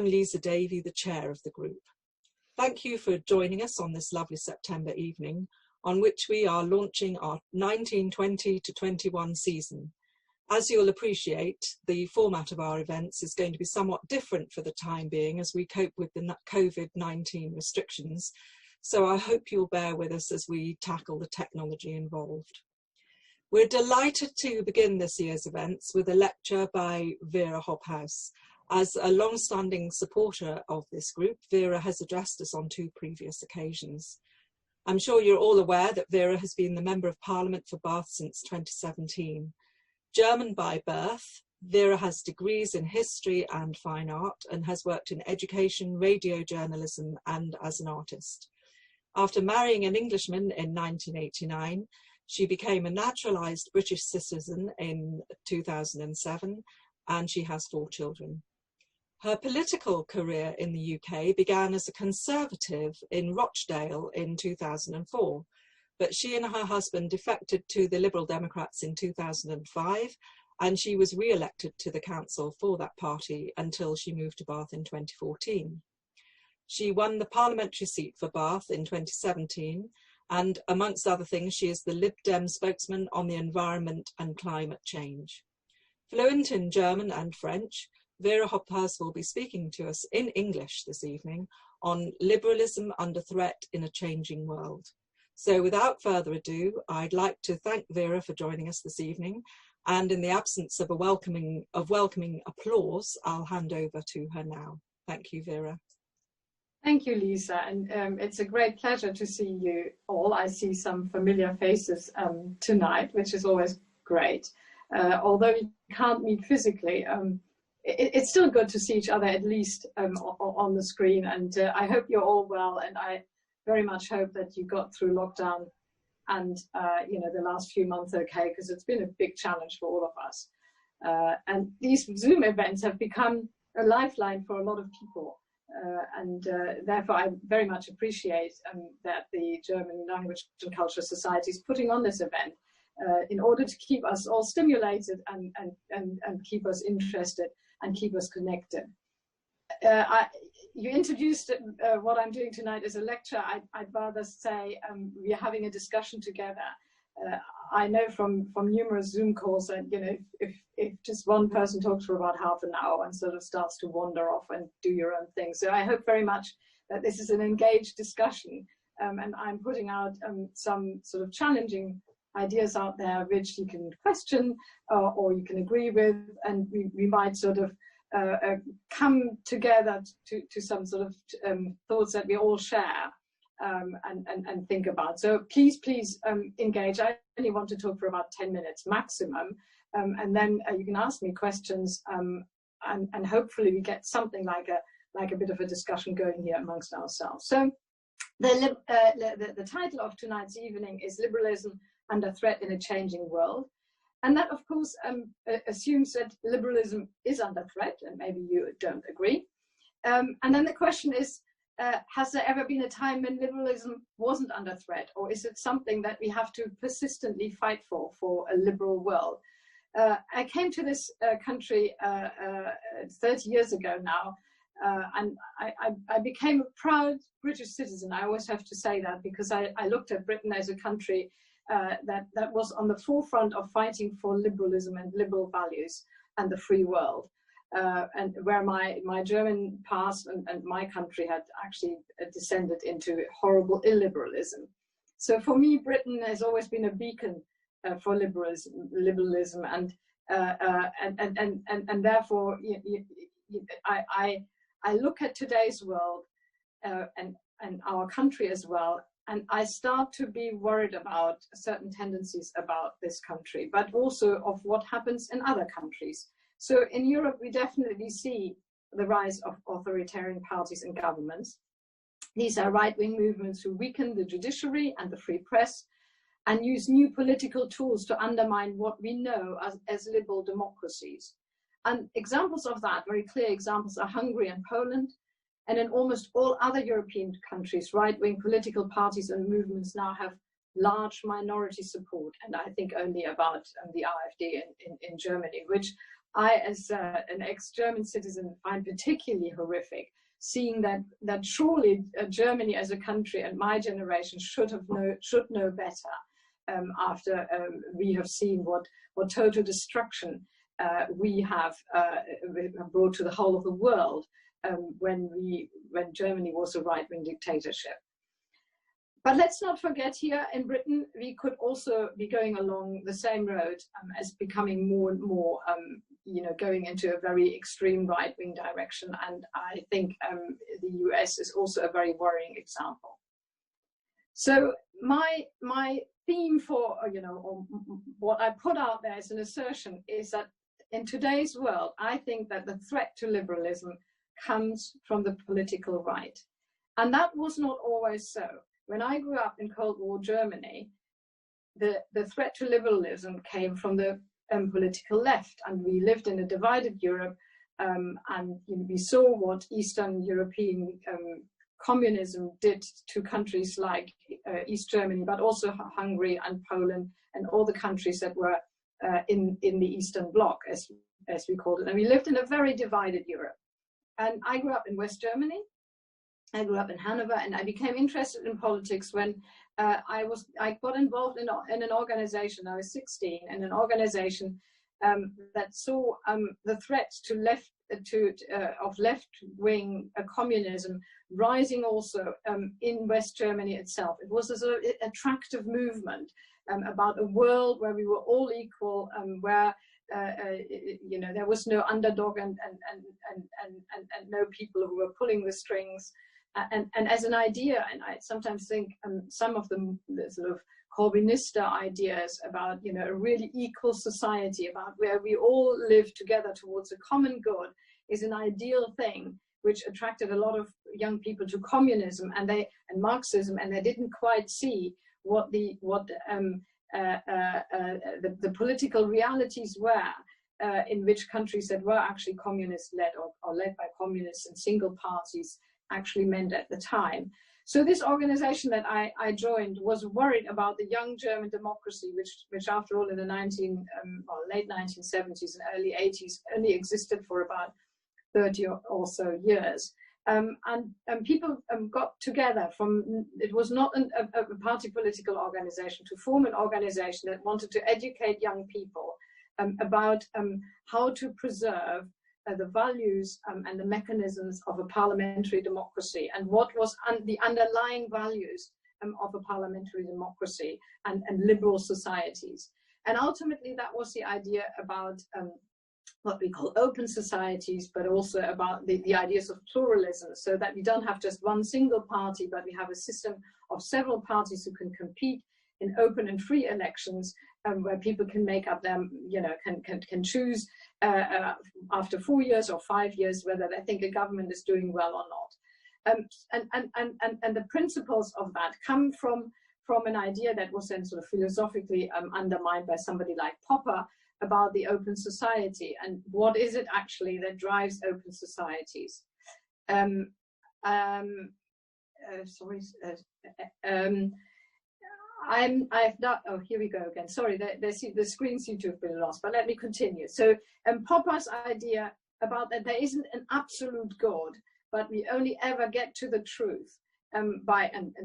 Lisa Davey, the chair of the group. Thank you for joining us on this lovely September evening, on which we are launching our 1920 to 21 season. As you'll appreciate, the format of our events is going to be somewhat different for the time being as we cope with the COVID-19 restrictions. So I hope you'll bear with us as we tackle the technology involved. We're delighted to begin this year's events with a lecture by Vera Hobhouse. As a long-standing supporter of this group, Vera has addressed us on 2 previous occasions. I'm sure you're all aware that Vera has been the Member of Parliament for Bath since 2017. German by birth, Vera has degrees in history and fine art and has worked in education, radio journalism and as an artist. After marrying an Englishman in 1989, she became a naturalised British citizen in 2007 and she has 4 children. Her political career in the UK began as a Conservative in Rochdale in 2004, but she and her husband defected to the Liberal Democrats in 2005, and she was re-elected to the council for that party until she moved to Bath in 2014. She won the parliamentary seat for Bath in 2017, and amongst other things, she is the Lib Dem spokesman on the environment and climate change. Fluent in German and French, Vera Hobhouse will be speaking to us in English this evening on liberalism under threat in a changing world. So without further ado, I'd like to thank Vera for joining us this evening, and in the absence of welcoming applause, I'll hand over to her now. Thank you, Vera. Thank you, Lisa, and it's a great pleasure to see you all. I see some familiar faces tonight, which is always great. Although we can't meet physically, it's still good to see each other at least on the screen, and I hope you're all well, and I very much hope that you got through lockdown and you know, the last few months okay, because it's been a big challenge for all of us. And these Zoom events have become a lifeline for a lot of people, and therefore I very much appreciate that the German Language and Culture Society is putting on this event in order to keep us all stimulated and keep us interested and keep us connected. You introduced what I'm doing tonight as a lecture. I'd rather say we are having a discussion together. I know from numerous Zoom calls that, you know, if just one person talks for about half an hour and sort of starts to wander off and do your own thing. So I hope very much that this is an engaged discussion, and I'm putting out some sort of challenging ideas out there which you can question or you can agree with, and we might sort of come together to some sort of thoughts that we all share and think about. So please engage. I only want to talk for about 10 minutes maximum, and then you can ask me questions, and hopefully we get something like a bit of a discussion going here amongst ourselves. So the title of tonight's evening is Liberalism Under Threat in a Changing World. And that, of course, assumes that liberalism is under threat, and maybe you don't agree. And then the question is, has there ever been a time when liberalism wasn't under threat, or is it something that we have to persistently fight for a liberal world? I came to this country 30 years ago now, and I became a proud British citizen. I always have to say that, because I looked at Britain as a country that was on the forefront of fighting for liberalism and liberal values and the free world, and where my German past and my country had actually descended into horrible illiberalism. So for me, Britain has always been a beacon for liberalism, and therefore I look at today's world and our country as well, and I start to be worried about certain tendencies about this country, but also of what happens in other countries. So in Europe, we definitely see the rise of authoritarian parties and governments. These are right-wing movements who weaken the judiciary and the free press and use new political tools to undermine what we know as liberal democracies. And examples of that, very clear examples, are Hungary and Poland. And in almost all other European countries, right-wing political parties and movements now have large minority support. And I think only about the AfD in Germany, which I, as an ex-German citizen, find particularly horrific, seeing that surely Germany as a country and my generation should know better after we have seen what total destruction we have brought to the whole of the world when Germany was a right-wing dictatorship. But let's not forget, here in Britain, we could also be going along the same road as becoming more and more, going into a very extreme right-wing direction. And I think the US is also a very worrying example. So my theme for, or what I put out there as an assertion is that in today's world, I think that the threat to liberalism comes from the political right. And that was not always so. When I grew up in Cold War Germany, the threat to liberalism came from the political left, and we lived in a divided Europe, and we saw what Eastern European communism did to countries like East Germany, but also Hungary and Poland and all the countries that were in the Eastern Bloc, as we called it. And we lived in a very divided Europe. And I grew up in West Germany. I grew up in Hanover, and I became interested in politics when I got involved in an organization. I was 16, in an organization that saw the threat of left-wing communism rising also in West Germany itself. It was an attractive movement about a world where we were all equal, where there was no underdog and no people who were pulling the strings. And as an idea, and I sometimes think some of the sort of Corbynista ideas about, a really equal society, about where we all live together towards a common good, is an ideal thing, which attracted a lot of young people to communism and Marxism, and they didn't quite see what the political realities were in which countries that were actually communist-led or led by communists and single parties actually meant at the time. So this organization that I joined was worried about the young German democracy, which after all in the late 1970s and early 80s only existed for about 30 or so years. And people got together it was not a party political organization, to form an organization that wanted to educate young people about how to preserve the values and the mechanisms of a parliamentary democracy, and what was the underlying values of a parliamentary democracy and liberal societies. And ultimately that was the idea about what we call open societies, but also about the ideas of pluralism, so that we don't have just one single party, but we have a system of several parties who can compete in open and free elections, where people can make up them, can choose after 4 years or 5 years whether they think a government is doing well or not. And the principles of that come from an idea that was then sort of philosophically undermined by somebody like Popper about the open society, and what is it actually that drives open societies. I've not, oh, here we go again. Sorry, the screen seemed to have been lost, but let me continue. So Popper's idea about that there isn't an absolute God, but we only ever get to the truth and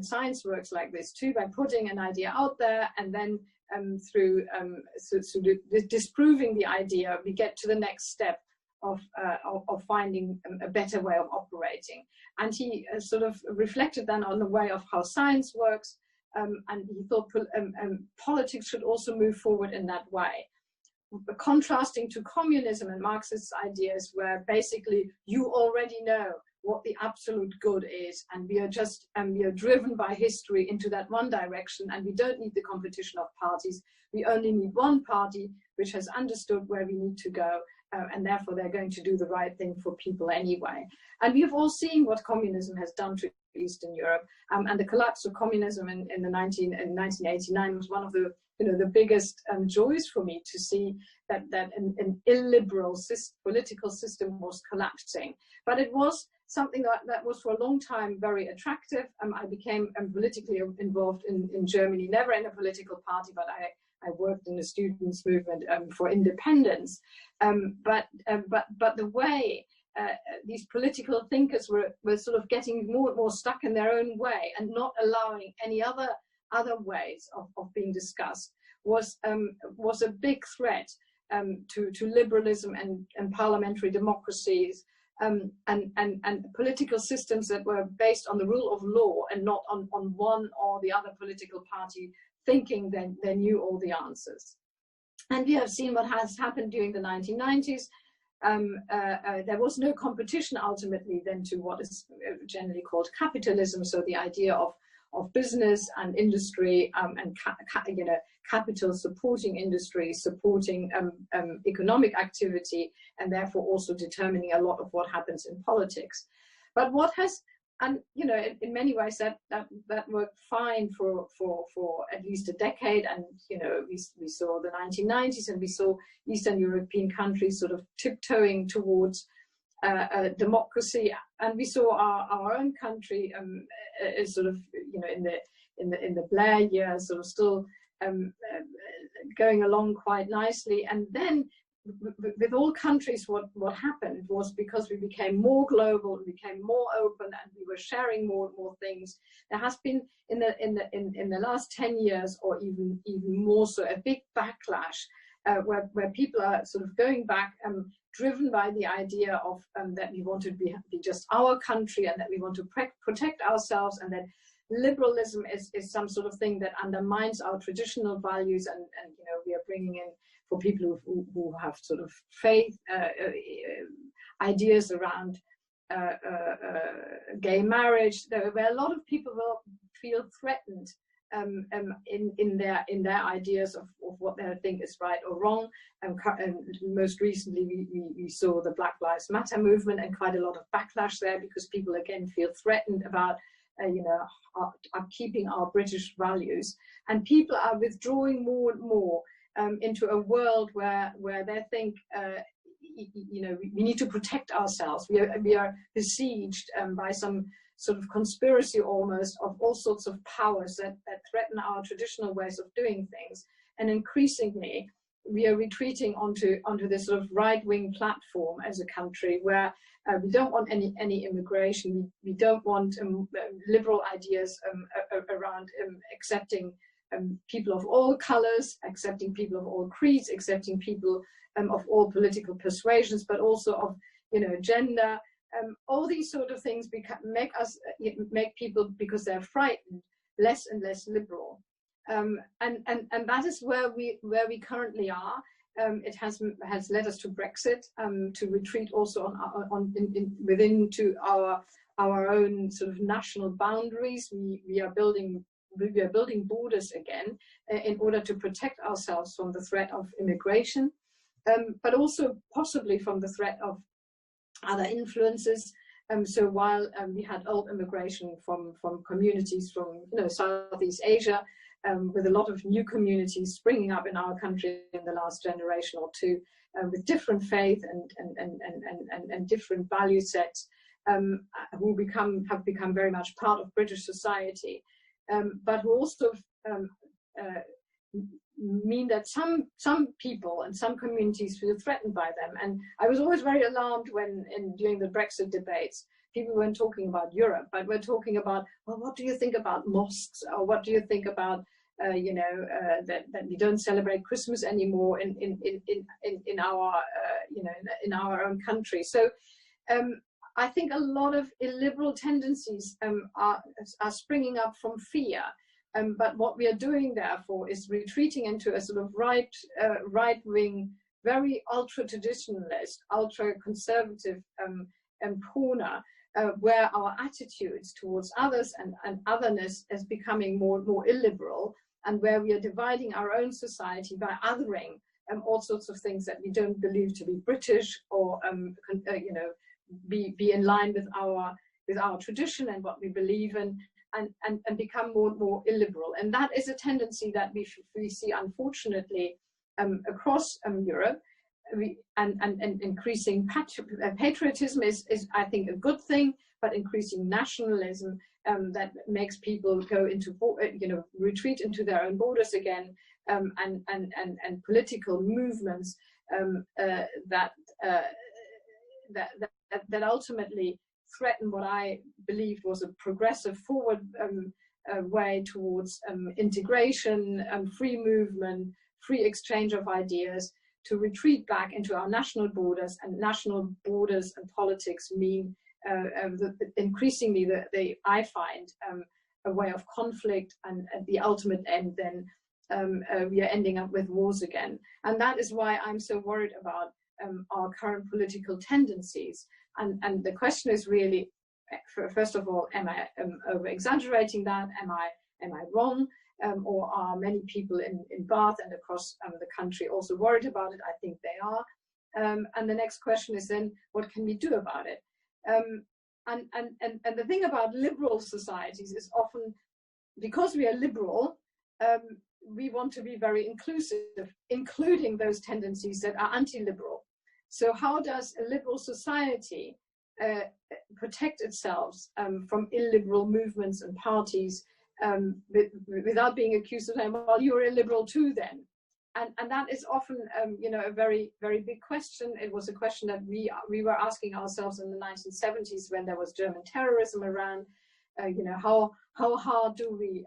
science works like this too, by putting an idea out there, and then through disproving the idea, we get to the next step of finding a better way of operating. And he sort of reflected then on the way of how science works, and he thought politics should also move forward in that way. Contrasting to communism and Marxist ideas, where basically you already know what the absolute good is, and we are driven by history into that one direction, and we don't need the competition of parties. We only need one party which has understood where we need to go, and therefore they're going to do the right thing for people anyway. And we've all seen what communism has done to Eastern Europe, and the collapse of communism in 1989 was one of the biggest joys for me, to see that an illiberal political system was collapsing. But it was something that was for a long time very attractive. I became politically involved in Germany, never in a political party, but I worked in the students' movement for independence. But the way these political thinkers were sort of getting more and more stuck in their own way and not allowing any other ways of being discussed was a big threat to liberalism and parliamentary democracies and political systems that were based on the rule of law and not on one or the other political party thinking they knew all the answers. And we have seen what has happened during the 1990s. There was no competition ultimately then to what is generally called capitalism, so the idea of business and industry and capital supporting industry, supporting economic activity, and therefore also determining a lot of what happens in politics. But what has, and in many ways that worked fine for at least a decade, and we saw the 1990s, and we saw Eastern European countries sort of tiptoeing towards democracy, and we saw our own country sort of in the Blair years sort of still going along quite nicely. And then with all countries, what happened was, because we became more global, we became more open, and we were sharing more and more things, there has been in the last 10 years or even more so a big backlash where people are sort of going back driven by the idea of that we want to be just our country, and that we want to protect ourselves, and that liberalism is some sort of thing that undermines our traditional values, and we are bringing in, for people who have sort of faith ideas around gay marriage, where a lot of people will feel threatened in their ideas of what they think is right or wrong. And most recently we saw the Black Lives Matter movement, and quite a lot of backlash there, because people again feel threatened about keeping our British values, and people are withdrawing more and more into a world where they think we need to protect ourselves. We are besieged by some sort of conspiracy almost of all sorts of powers that threaten our traditional ways of doing things. And increasingly, we are retreating onto this sort of right-wing platform as a country, where we don't want any immigration. We don't want liberal ideas around accepting people of all colors, accepting people of all creeds, accepting people of all political persuasions, but also of gender. All these sort of things make people, because they're frightened, less and less liberal, and that is where we currently are. It has led us to Brexit, to retreat also within our own sort of national boundaries. We are building borders again in order to protect ourselves from the threat of immigration, but also possibly from the threat of other influences. So while we had old immigration from communities from Southeast Asia, with a lot of new communities springing up in our country in the last generation or two, with different faith and different value sets, who have become very much part of British society, but who also mean that some people and some communities feel threatened by them. And I was always very alarmed when during the Brexit debates, people weren't talking about Europe, but we're talking about, well, what do you think about mosques, or what do you think about that we don't celebrate Christmas anymore in our own country. So I think a lot of illiberal tendencies are springing up from fear. But what we are doing, therefore, is retreating into a sort of right-wing, very ultra-traditionalist, ultra-conservative corner, where our attitudes towards others and otherness is becoming more and more illiberal, and where we are dividing our own society by othering all sorts of things that we don't believe to be British, or be in line with our tradition and what we believe in. And become more and more illiberal. And that is a tendency that we see, unfortunately, across Europe. And increasing patriotism is, I think, a good thing, but increasing nationalism that makes people go into, retreat into their own borders again, and political movements that ultimately threaten what I believed was a progressive forward way towards integration, free movement, free exchange of ideas, to retreat back into our national borders. And national borders and politics mean increasingly I find a way of conflict, and at the ultimate end then we are ending up with wars again. And that is why I'm so worried about our current political tendencies. And the question is really, first of all, am I over exaggerating that? Am I wrong? Or are many people in Bath and across the country also worried about it? I think they are. And the next question is then, what can we do about it? And the thing about liberal societies is often, because we are liberal, we want to be very inclusive, including those tendencies that are anti-liberal. So how does a liberal society protect itself from illiberal movements and parties without being accused of saying, well, you're illiberal too then? And that is often, a very, very big question. It was a question that we were asking ourselves in the 1970s when there was German terrorism around. How hard do we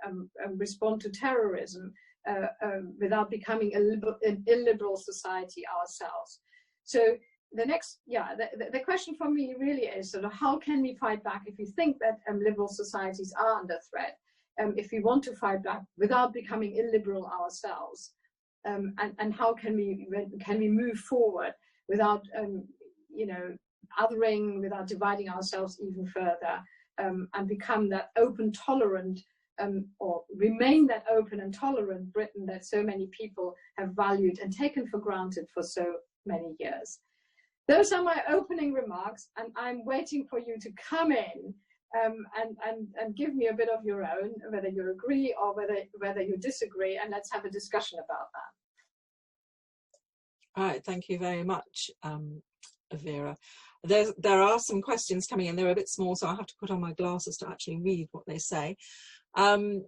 respond to terrorism without becoming an illiberal society ourselves? So the question for me really is sort of, how can we fight back if we think that liberal societies are under threat? If we want to fight back without becoming illiberal ourselves, and how can we move forward without othering, without dividing ourselves even further, and become that open, tolerant, or remain that open and tolerant Britain that so many people have valued and taken for granted for so many years. Those are my opening remarks, and I'm waiting for you to come in and give me a bit of your own, whether you agree or whether you disagree, and let's have a discussion about that. All right, thank you very much, Vera. There are some questions coming in. They're a bit small, so I have to put on my glasses to actually read what they say. From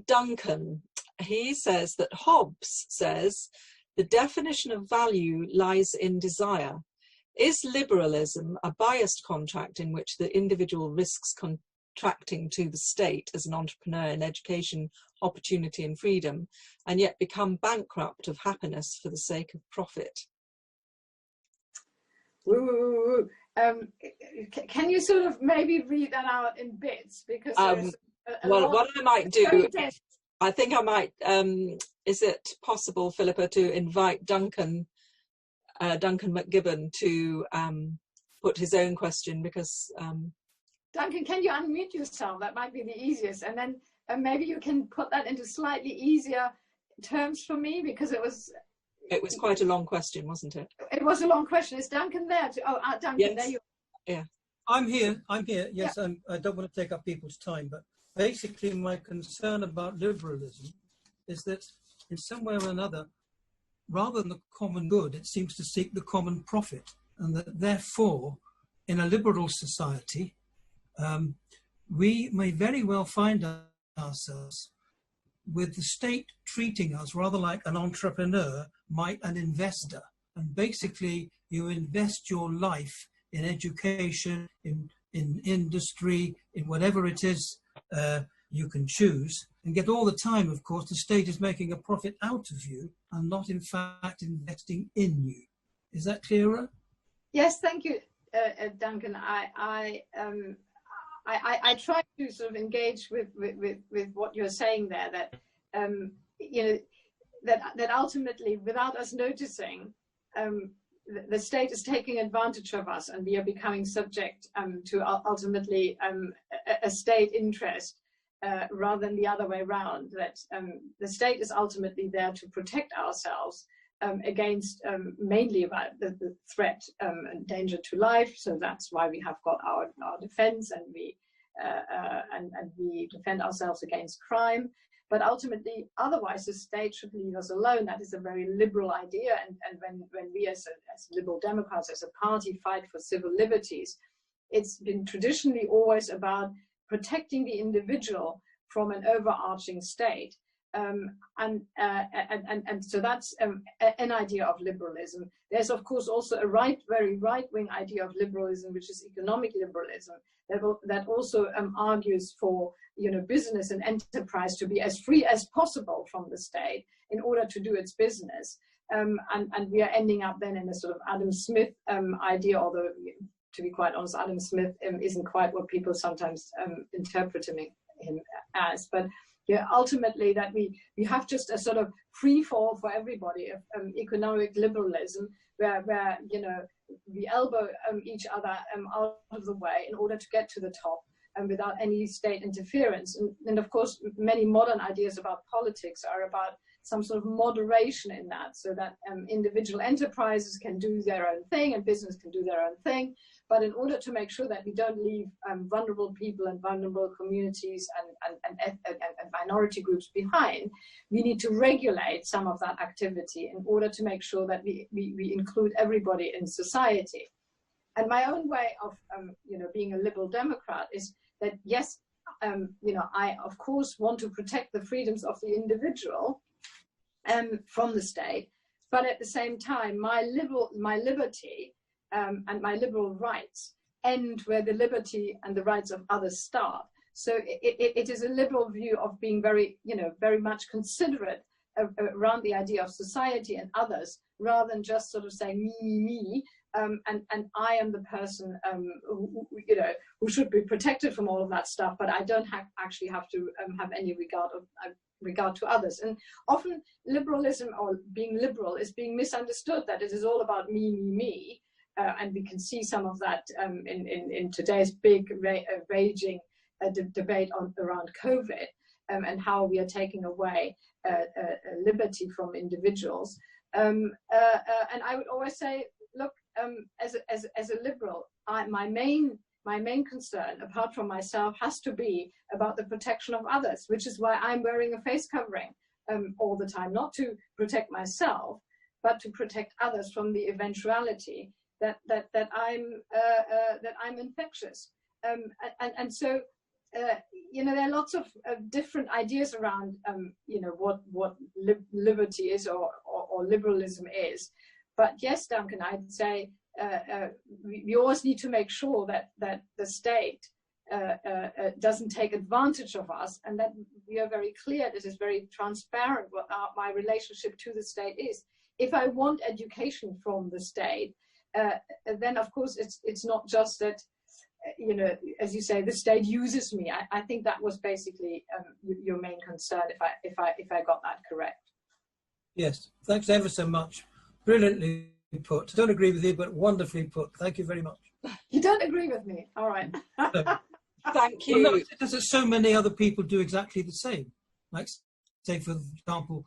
Duncan, he says that Hobbes says the definition of value lies in desire. Is liberalism a biased contract in which the individual risks contracting to the state as an entrepreneur in education, opportunity and freedom, and yet become bankrupt of happiness for the sake of profit? Can you sort of maybe read that out in bits? Because well, what I might do, I think I might, is it possible, Philippa, to invite Duncan McGibbon to put his own question, because Duncan, can you unmute yourself? That might be the easiest, and then maybe you can put that into slightly easier terms for me, because it was quite a long question, wasn't it? It was a long question. Is Duncan there? Duncan, yes. There you are. Yeah. I'm here, yes. Yeah. I don't want to take up people's time, but basically my concern about liberalism is that in some way or another, rather than the common good, it seems to seek the common profit, and that therefore, in a liberal society, we may very well find ourselves with the state treating us rather like an entrepreneur might an investor. And basically, you invest your life in education, in industry, in whatever it is you can choose, and get all the time, of course, the state is making a profit out of you and not, in fact, investing in you. Is that clearer? Yes, thank you, Duncan. I try to sort of engage with what you're saying there, that that ultimately, without us noticing, the state is taking advantage of us, and we are becoming subject to ultimately a state interest rather than the other way around. That the state is ultimately there to protect ourselves against mainly about the threat and danger to life. So that's why we have got our defense, and we defend ourselves against crime. But ultimately, otherwise, the state should leave us alone. That is a very liberal idea. And when we as liberal Democrats, as a party, fight for civil liberties, it's been traditionally always about protecting the individual from an overarching state. And so that's an idea of liberalism. There's of course also a very right-wing idea of liberalism, which is economic liberalism, that also argues for, you know, business and enterprise to be as free as possible from the state in order to do its business. And we are ending up then in a sort of Adam Smith idea, although to be quite honest, Adam Smith isn't quite what people sometimes interpret him as. But yeah, ultimately that we have just a sort of free fall for everybody of economic liberalism, where you know, we elbow each other out of the way in order to get to the top, and without any state interference. And of course, many modern ideas about politics are about some sort of moderation in that, so that individual enterprises can do their own thing and business can do their own thing. But in order to make sure that we don't leave vulnerable people and vulnerable communities and minority groups behind, we need to regulate some of that activity in order to make sure that we include everybody in society. And my own way of you know, being a liberal Democrat is that, yes, you know, I of course want to protect the freedoms of the individual from the state, but at the same time, my liberty and my liberal rights end where the liberty and the rights of others start. So it is a liberal view of being very, you know, very much considerate around the idea of society and others, rather than just sort of saying me, and I am the person who, you know, who should be protected from all of that stuff, but I don't actually have to have any regard to others. And often liberalism, or being liberal, is being misunderstood, that it is all about me. And we can see some of that in today's big raging debate around COVID, and how we are taking away liberty from individuals. And I would always say, look, as a liberal, my main concern, apart from myself, has to be about the protection of others, which is why I'm wearing a face covering all the time, not to protect myself, but to protect others from the eventuality that I'm infectious. And so, you know, there are lots of different ideas around, you know, what liberty is or liberalism is. But yes, Duncan, I'd say we always need to make sure that the state doesn't take advantage of us, and that we are very clear, it is very transparent what my relationship to the state is. If I want education from the state, then of course it's not just that, you know, as you say, the state uses me. I think that was basically your main concern, if I got that correct. Yes, thanks ever so much. Brilliantly put. Don't agree with you, but wonderfully put. Thank you very much. You don't agree with me? All right. Thank you. Well, no, because so many other people do exactly the same. Like, say, for example,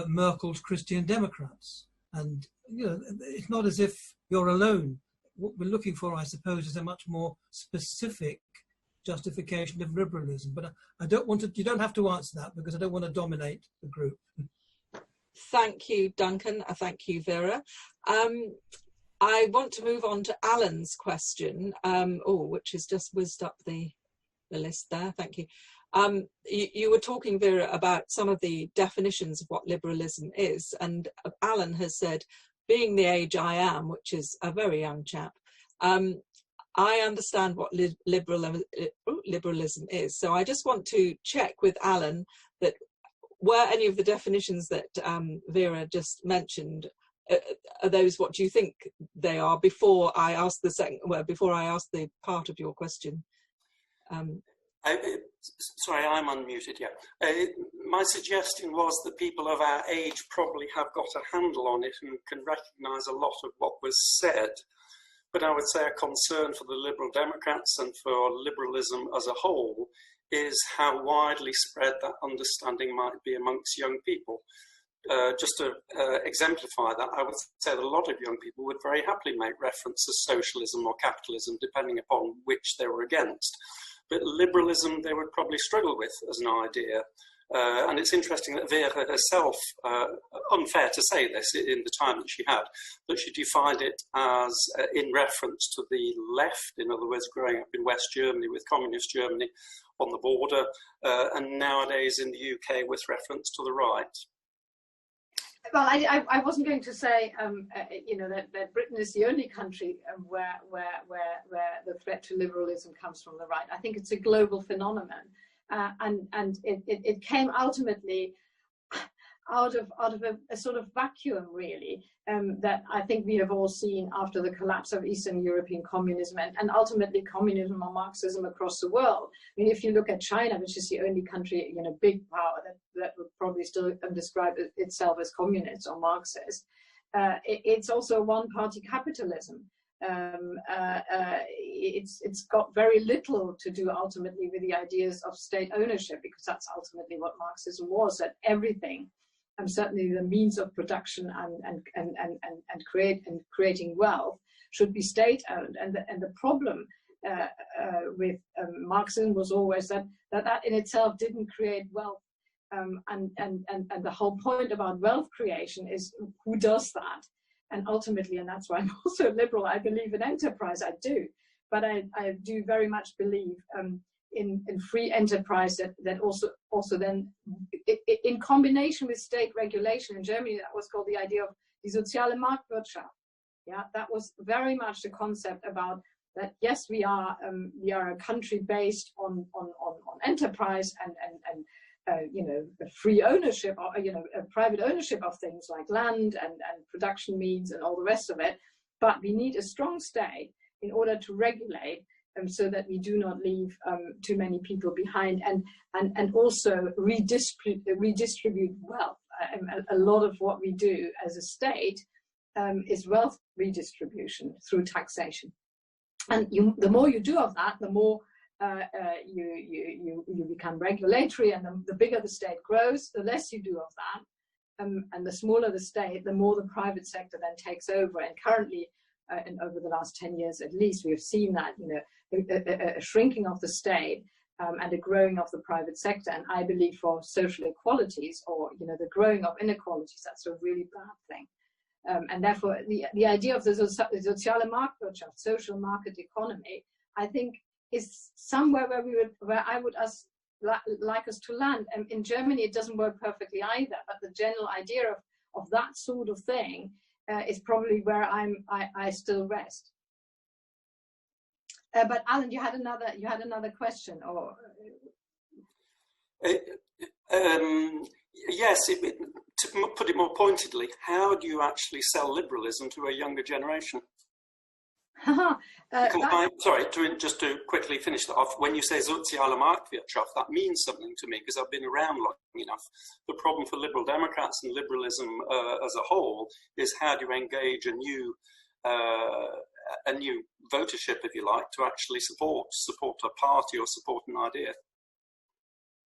Merkel's Christian Democrats. And, you know, it's not as if you're alone. What we're looking for, I suppose, is a much more specific justification of liberalism. But I don't want to, you don't have to answer that, because I don't want to dominate the group. Thank you, Duncan. Thank you, Vera. I want to move on to Alan's question, which has just whizzed up the list there. Thank you. You were talking, Vera, about some of the definitions of what liberalism is, and Alan has said, being the age I am, which is a very young chap, I understand what liberalism is. So I just want to check with Alan that were any of the definitions that Vera just mentioned, are those what you think they are, before I ask the second, before I ask the part of your question? Sorry, I'm unmuted, yeah. My suggestion was that people of our age probably have got a handle on it and can recognise a lot of what was said. But I would say a concern for the Liberal Democrats and for liberalism as a whole is how widely spread that understanding might be amongst young people. Just to exemplify that, I would say that a lot of young people would very happily make reference to socialism or capitalism, depending upon which they were against. But liberalism they would probably struggle with as an idea. And it's interesting that Vera herself, unfair to say this in the time that she had, but she defined it as in reference to the left, in other words, growing up in West Germany with communist Germany on the border, and nowadays in the UK with reference to the right. Well, I wasn't going to say, you know, that Britain is the only country where the threat to liberalism comes from the right. I think it's a global phenomenon, and it came ultimately out of a sort of vacuum, really, that I think we have all seen after the collapse of Eastern European communism and ultimately communism or Marxism across the world. I mean, if you look at China, which is the only country, you know, big power that would probably still describe itself as communist or Marxist, it's also one-party capitalism. It's got very little to do ultimately with the ideas of state ownership, because that's ultimately what Marxism was, that everything, and certainly the means of production and creating wealth, should be state-owned. And the problem with Marxism was always that in itself didn't create wealth. And the whole point about wealth creation is who does that? And ultimately, and that's why I'm also liberal, I believe in enterprise, I do. But I do very much believe in free enterprise that also then, in combination with state regulation. In Germany, that was called the idea of die soziale Marktwirtschaft. Yeah, that was very much the concept about that. Yes, we are a country based on enterprise and you know, free ownership, or you know, private ownership of things like land and production means and all the rest of it. But we need a strong state in order to regulate, so that we do not leave too many people behind, and also redistribute wealth. A lot of what we do as a state is wealth redistribution through taxation. And the more you do of that, the more you become regulatory, and the bigger the state grows, the less you do of that, and the smaller the state, the more the private sector then takes over. And currently, and over the last 10 years at least, we have seen that, you know, a shrinking of the state and a growing of the private sector. And I believe for social equalities, or you know, the growing of inequalities, that's a really bad thing. And therefore, the idea of the soziale Marktwirtschaft, social market economy, I think, is somewhere where I would like us to land. And in Germany, it doesn't work perfectly either. But the general idea of that sort of thing is probably where I still rest. But Alan, you had another question, or yes. To put it more pointedly, how do you actually sell liberalism to a younger generation? Sorry, just to quickly finish that off, when you say soziale Marktwirtschaft, that means something to me, because I've been around long enough. The problem for Liberal Democrats and liberalism as a whole is how do you engage a new votership, if you like, to actually support a party or support an idea.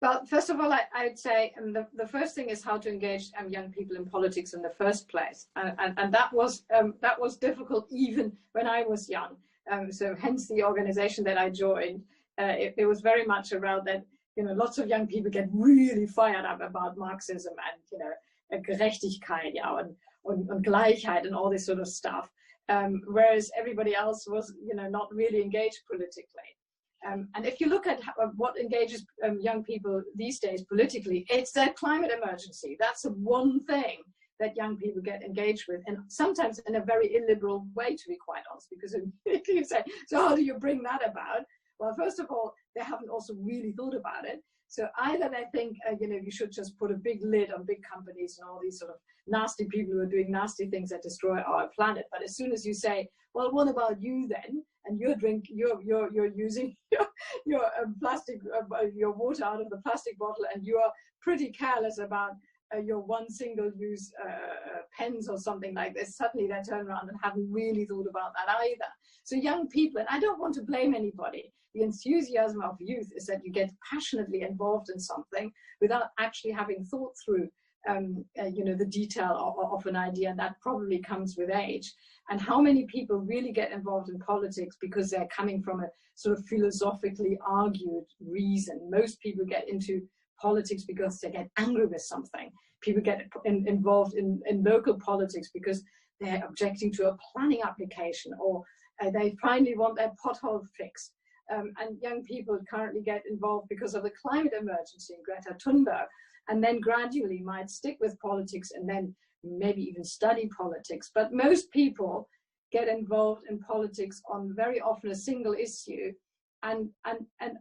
Well, first of all, I'd say the first thing is how to engage young people in politics in the first place, and that was difficult even when I was young. So hence the organization that I joined. It was very much around that, you know, lots of young people get really fired up about Marxism and, you know, Gerechtigkeit, yeah, and Gleichheit and all this sort of stuff, whereas everybody else was, you know, not really engaged politically. And if you look at what engages young people these days politically, it's their climate emergency. That's the one thing that young people get engaged with, and sometimes in a very illiberal way, to be quite honest, because you say, so how do you bring that about? Well, first of all, they haven't also really thought about it. So either they think, you know, you should just put a big lid on big companies and all these sort of nasty people who are doing nasty things that destroy our planet. But as soon as you say, well, what about you then? And you're using your plastic, your water out of the plastic bottle, and you are pretty careless about your one single-use pens or something like this. Suddenly they turn around and haven't really thought about that either. So young people, and I don't want to blame anybody, the enthusiasm of youth is that you get passionately involved in something without actually having thought through you know, the detail of an idea, and that probably comes with age. And how many people really get involved in politics because they're coming from a sort of philosophically argued reason? Most people get into politics because they get angry with something. People get involved in local politics because they're objecting to a planning application, or they finally want their pothole fixed. And young people currently get involved because of the climate emergency in Greta Thunberg, and then gradually might stick with politics and then maybe even study politics. But most people get involved in politics on very often a single issue, and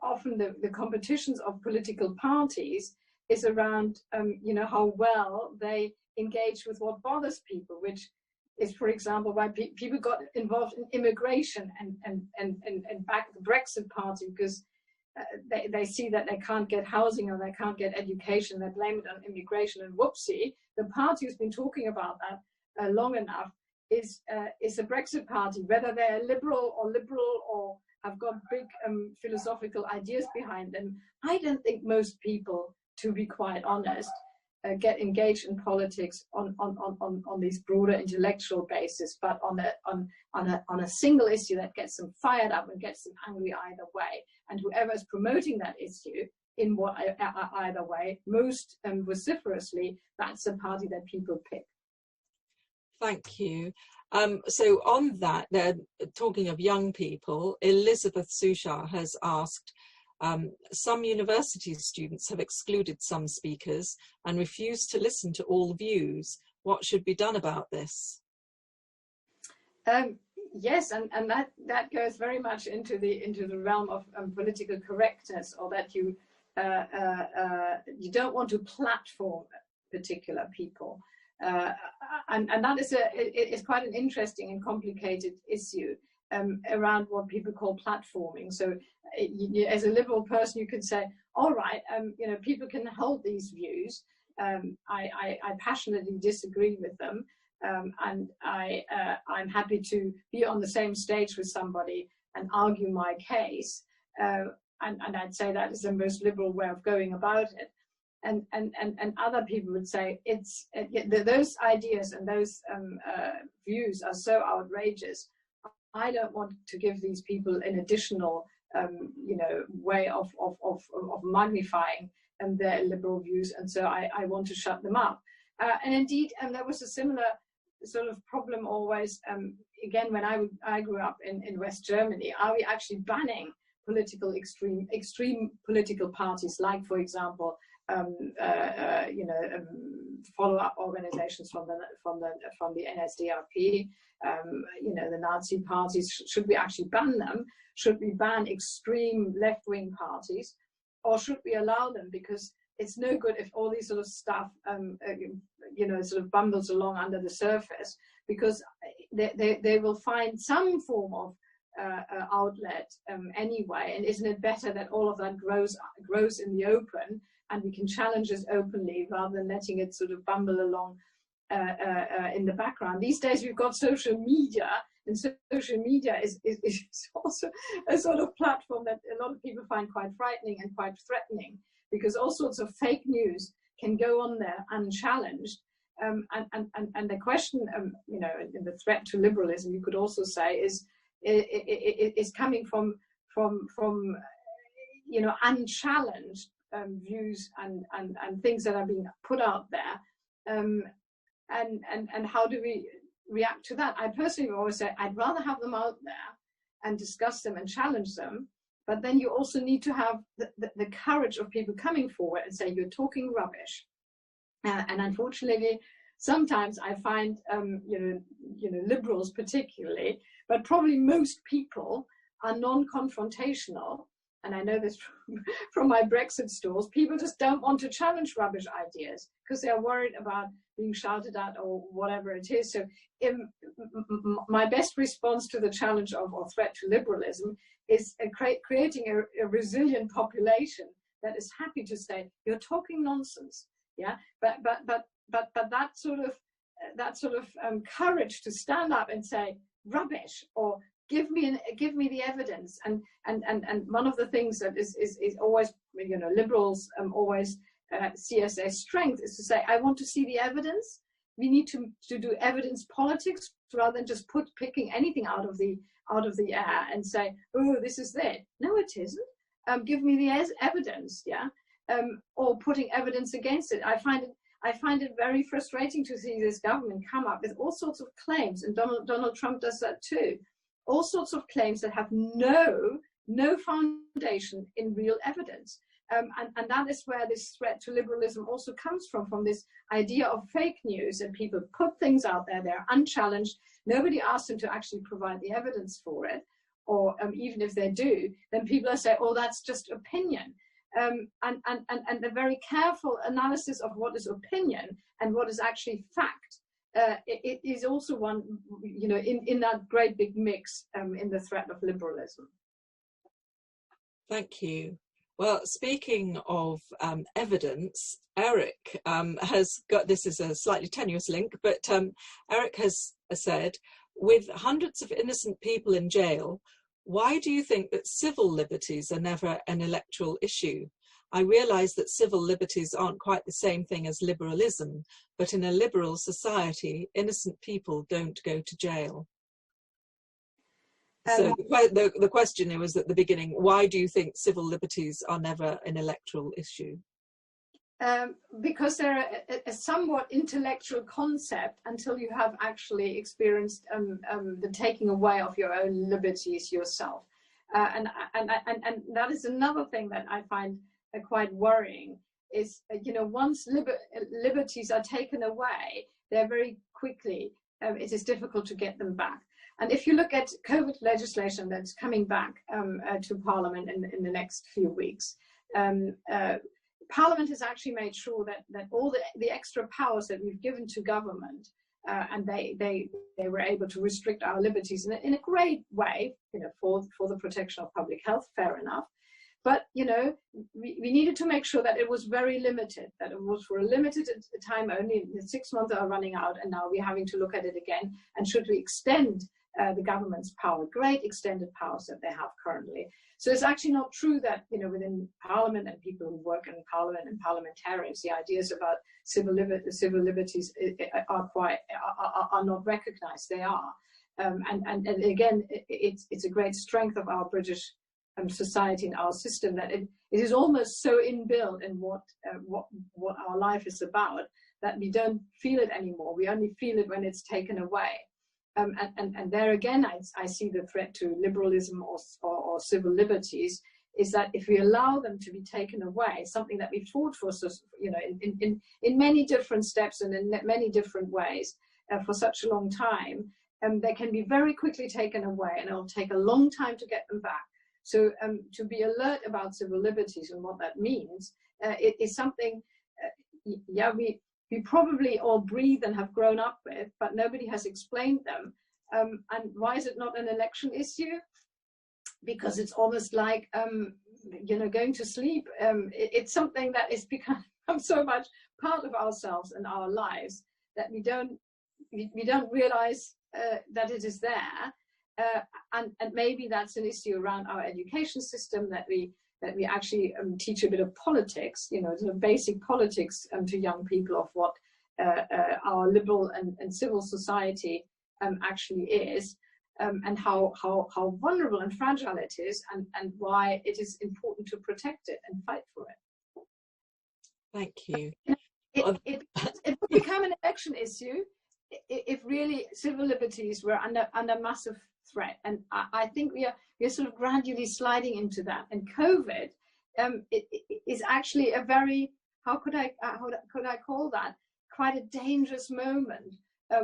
often the competitions of political parties is around how well they engage with what bothers people, which is, for example, why people got involved in immigration and back the Brexit party, because they see that they can't get housing or they can't get education. They blame it on immigration, and whoopsie, the party who's been talking about that long enough is the Brexit party, whether they're liberal or have got big philosophical ideas behind them. I don't think most people, to be quite honest, get engaged in politics on these broader intellectual basis, but on a single issue that gets them fired up and gets them angry either way. And whoever is promoting that issue in either way, most vociferously, that's the party that people pick. Thank you. So on that, talking of young people, Elizabeth Sushar has asked, some university students have excluded some speakers and refused to listen to all views. What should be done about this? Yes, and that goes very much into the realm of political correctness, or that you don't want to platform particular people, and that is quite an interesting and complicated issue around what people call platforming. So, as a liberal person, you can say, all right, people can hold these views. I passionately disagree with them. And I'm happy to be on the same stage with somebody and argue my case. And I'd say that is the most liberal way of going about it. And other people would say those ideas and those views are so outrageous. I don't want to give these people an additional way of magnifying their liberal views, and so I want to shut them up. And indeed, there was a similar sort of problem always, again, when I grew up in West Germany. Are we actually banning extreme political parties, like, for example, follow-up organizations from the NSDAP, the Nazi parties? Should we actually ban them? Should we ban extreme left-wing parties, or should we allow them? Because it's no good if all these sort of stuff, sort of bumbles along under the surface, because they will find some form of outlet anyway. And isn't it better that all of that grows in the open, and we can challenge it openly rather than letting it sort of bumble along in the background? These days we've got social media, and social media is also a sort of platform that a lot of people find quite frightening and quite threatening, because all sorts of fake news can go on there unchallenged. And the question, in the threat to liberalism, you could also say, is coming from unchallenged views and things that are being put out there. And how do we react to that? I personally always say I'd rather have them out there and discuss them and challenge them, but then you also need to have the courage of people coming forward and say, you're talking rubbish. And unfortunately, sometimes I find, liberals particularly, but probably most people are non-confrontational. And I know this from my Brexit stores. People just don't want to challenge rubbish ideas because they're worried about being shouted at or whatever it is. So my best response to the challenge or threat to liberalism is creating a resilient population that is happy to say, you're talking nonsense. Yeah, but that sort of courage to stand up and say rubbish, or give me the evidence. And one of the things that is always, liberals always see as their strength is to say, I want to see the evidence. We need to do evidence politics rather than just picking anything out of the air and say, oh, this is it. No, it isn't. Give me the evidence. Yeah. or putting evidence against it. I find it very frustrating to see this government come up with all sorts of claims, and Donald Trump does that too. All sorts of claims that have no foundation in real evidence. And that is where this threat to liberalism also comes from this idea of fake news, and people put things out there, they're unchallenged, nobody asks them to actually provide the evidence for it, or even if they do, then people are saying, oh, that's just opinion. And a very careful analysis of what is opinion and what is actually fact, it is also one, you know, in that great big mix in the threat of liberalism. Thank you. Well, speaking of evidence, Eric has got, this is a slightly tenuous link, but Eric has said, with hundreds of innocent people in jail, why do you think that civil liberties are never an electoral issue? I realise that civil liberties aren't quite the same thing as liberalism, but in a liberal society, innocent people don't go to jail. So the question was at the beginning, why do you think civil liberties are never an electoral issue? Because they're a somewhat intellectual concept until you have actually experienced the taking away of your own liberties yourself. And that is another thing that I find quite worrying, is, you know, once liberties are taken away, they're very quickly, it is difficult to get them back. And if you look at COVID legislation that's coming back to Parliament in the next few weeks, Parliament has actually made sure that all the extra powers that we've given to government, and they were able to restrict our liberties in a great way, you know, for the protection of public health, fair enough. But, you know, we needed to make sure that it was very limited, that it was for a limited time only. The 6 months are running out, and now we're having to look at it again. And should we extend the government's power, great extended powers that they have currently? So it's actually not true that, you know, within Parliament and people who work in Parliament and parliamentarians, the ideas about civil liberties are not recognised. They are, and again, it's a great strength of our British society and our system that it is almost so inbuilt in what our life is about that we don't feel it anymore. We only feel it when it's taken away. And there again, I see the threat to liberalism or civil liberties is that if we allow them to be taken away, something that we fought for, you know, in many different steps and in many different ways for such a long time, they can be very quickly taken away, and it'll take a long time to get them back. So to be alert about civil liberties and what that means, it is something, yeah, we probably all breathe and have grown up with, but nobody has explained them. And why is it not an election issue? Because it's almost like, you know, going to sleep. It's something that is become so much part of ourselves and our lives that we don't realize that it is there. And maybe that's an issue around our education system, that we actually teach a bit of politics, you know, sort of basic politics to young people of what our liberal and civil society actually is, and how vulnerable and fragile it is, and why it is important to protect it and fight for it. Thank you. It would become an election issue if really civil liberties were under massive threat, and I think we are sort of gradually sliding into that. And COVID is actually a very, how could I call that, quite a dangerous moment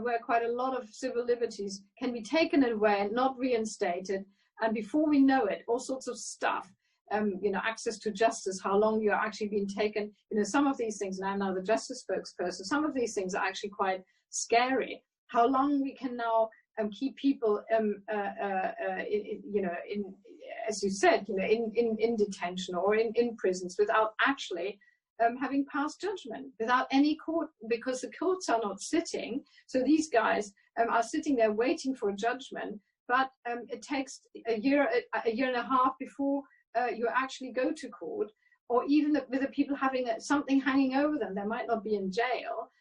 where quite a lot of civil liberties can be taken away and not reinstated, and before we know it, all sorts of stuff, you know, access to justice, how long you're actually being taken, you know, some of these things, and I'm now the justice spokesperson, some of these things are actually quite scary. How long we can now keep people, you know, as you said, you know, in detention or in prisons without actually having passed judgment, without any court, because the courts are not sitting. So these guys are sitting there waiting for a judgment, but it takes a year and a half before you actually go to court, or even with the people having something hanging over them. They might not be in jail,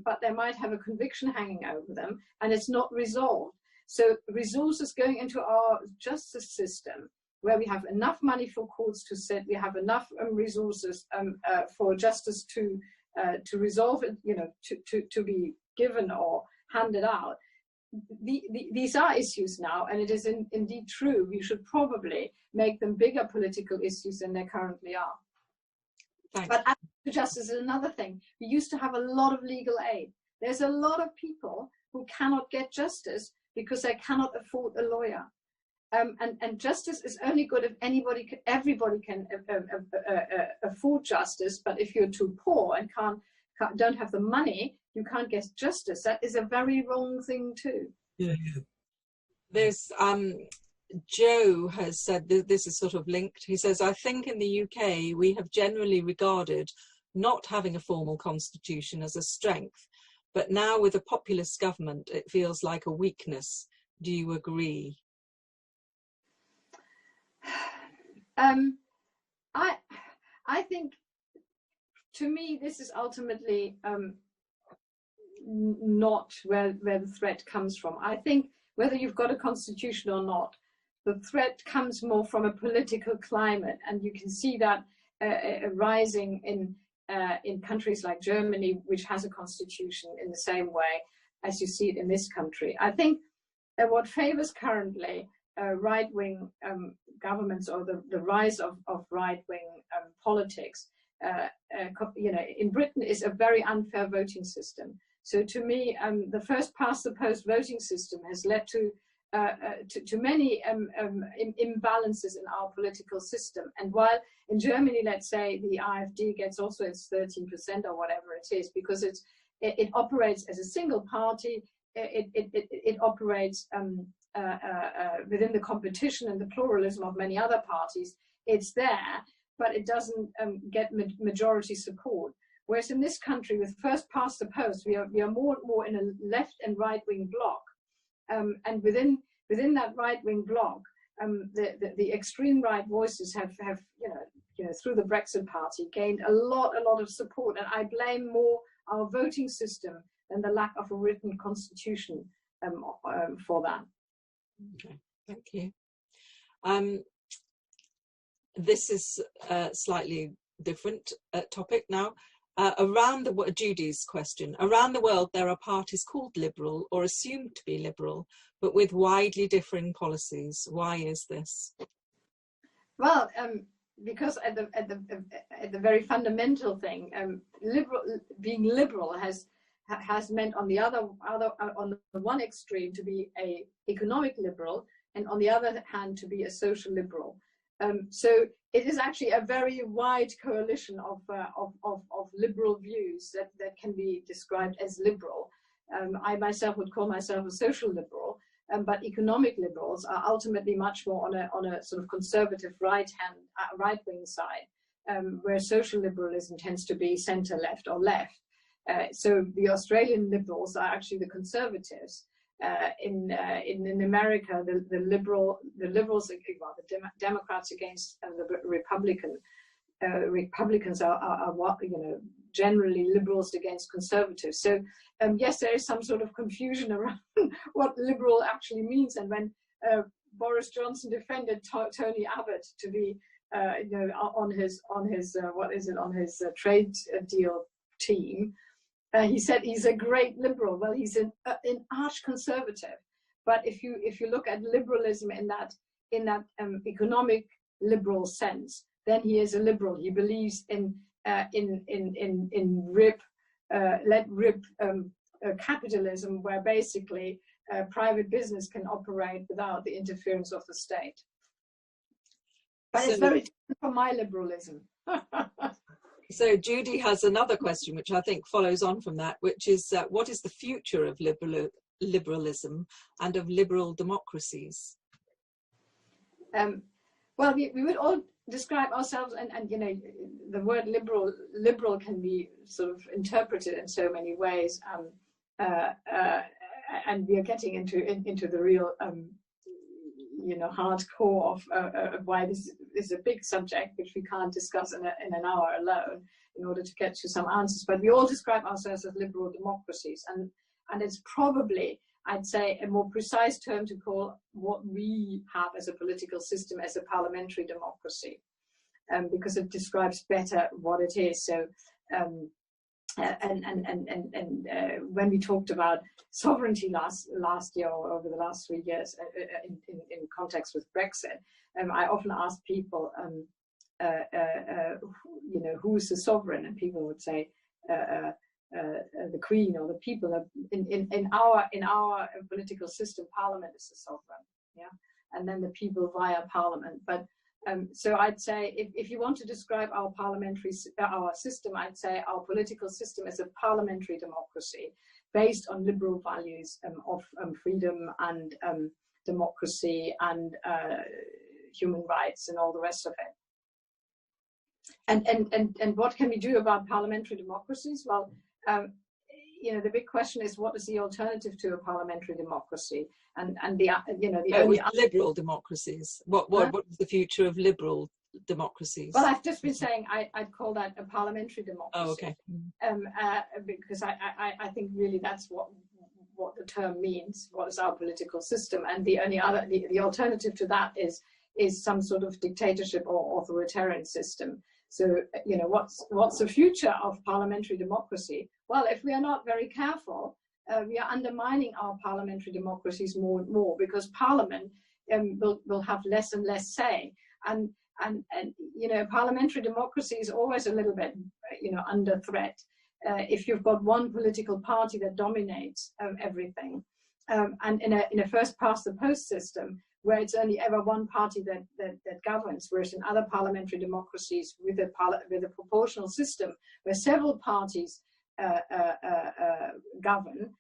but they might have a conviction hanging over them, and it's not resolved. So resources going into our justice system where we have enough money for courts to sit, we have enough resources for justice to resolve it, you know, to be given or handed out. These are issues now, and it is indeed true. We should probably make them bigger political issues than they currently are. Thanks. But access to justice is another thing. We used to have a lot of legal aid. There's a lot of people who cannot get justice because they cannot afford a lawyer. And justice is only good if everybody can afford justice. But if you're too poor and don't have the money, you can't get justice. That is a very wrong thing too. Yeah. There's Joe has said that this is sort of linked. He says, I think in the UK we have generally regarded not having a formal constitution as a strength, but now with a populist government it feels like a weakness. Do you agree? I think, to me, this is ultimately not where the threat comes from. I think whether you've got a constitution or not, the threat comes more from a political climate, and you can see that rising in countries like Germany, which has a constitution in the same way as you see it in this country. I think what favors currently right-wing governments, or the rise of right-wing politics, you know, in Britain is a very unfair voting system. So to me, the first past the post voting system has led to many imbalances in our political system. And while in Germany, let's say the AfD gets also its 13% or whatever it is, because it operates as a single party, it operates within the competition and the pluralism of many other parties. It's there, but it doesn't get majority support. Whereas in this country, with first past the post, we are more and more in a left and right wing bloc, and within that right wing bloc, the extreme right voices have you know through the Brexit Party gained a lot of support, and I blame more our voting system than the lack of a written constitution for that. Okay, thank you. This is a slightly different topic now. Judy's question. Around the world, there are parties called liberal or assumed to be liberal, but with widely differing policies. Why is this? Well, because at the very fundamental thing, being liberal has meant on the on the one extreme to be a economic liberal, and on the other hand to be a social liberal. So it is actually a very wide coalition of liberal views that can be described as liberal. I myself would call myself a social liberal, but economic liberals are ultimately much more on a sort of conservative right-wing side, where social liberalism tends to be centre-left or left. So the Australian liberals are actually the conservatives. In America, the liberals, well, the Democrats against the Republicans are what, you know, generally liberals against conservatives. So yes, there is some sort of confusion around what liberal actually means. And when Boris Johnson defended Tony Abbott to be, you know, on his trade deal team. He said he's a great liberal. Well, he's an arch conservative. But if you look at liberalism in that economic liberal sense, then he is a liberal. He believes in capitalism, where basically private business can operate without the interference of the state. But it's very different from my liberalism. So Judy has another question, which I think follows on from that, which is what is the future of liberalism and of liberal democracies? Well, we would all describe ourselves, and you know, the word liberal can be sort of interpreted in so many ways, and we are getting into the real you know, hardcore of why this is a big subject which we can't discuss in an hour alone in order to get to some answers. But we all describe ourselves as liberal democracies, and it's probably I'd say a more precise term to call what we have as a political system as a parliamentary democracy, because it describes better what it is. So, when we talked about sovereignty last year or over the last 3 years in context with Brexit, I often ask people, you know, who is the sovereign, and people would say the Queen or the people. In our political system, Parliament is the sovereign, yeah, and then the people via Parliament. But so I'd say if you want to describe our our system, I'd say our political system is a parliamentary democracy based on liberal values of freedom and democracy and human rights and all the rest of it. And what can we do about parliamentary democracies? Well, you know, the big question is, what is the alternative to a parliamentary democracy? And the you know, the only liberal democracies. What is the future of liberal democracies? Well, I've just been saying I'd call that a parliamentary democracy. Oh, okay. Because I think really that's what the term means. What is our political system? And the only other the alternative to that is some sort of dictatorship or authoritarian system. So, you know, what's the future of parliamentary democracy? Well, if we are not very careful, we are undermining our parliamentary democracies more and more, because Parliament will have less and less say. And you know, parliamentary democracy is always a little bit, you know, under threat. If you've got one political party that dominates everything, and in a first past the post system, where it's only ever one party that governs, whereas in other parliamentary democracies with a proportional system where several parties govern,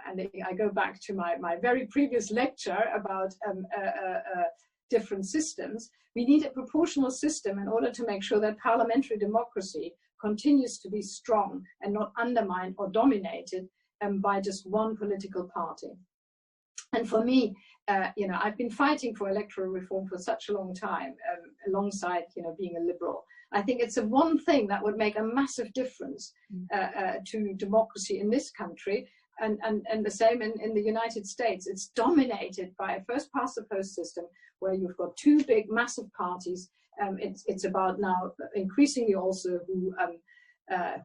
and I go back to my very previous lecture about different systems, we need a proportional system in order to make sure that parliamentary democracy continues to be strong and not undermined or dominated by just one political party. And for me, you know, I've been fighting for electoral reform for such a long time, alongside, you know, being a liberal. I think it's the one thing that would make a massive difference to democracy in this country, and the same in the United States. It's dominated by a first past the post system where you've got two big, massive parties. It's about now increasingly also who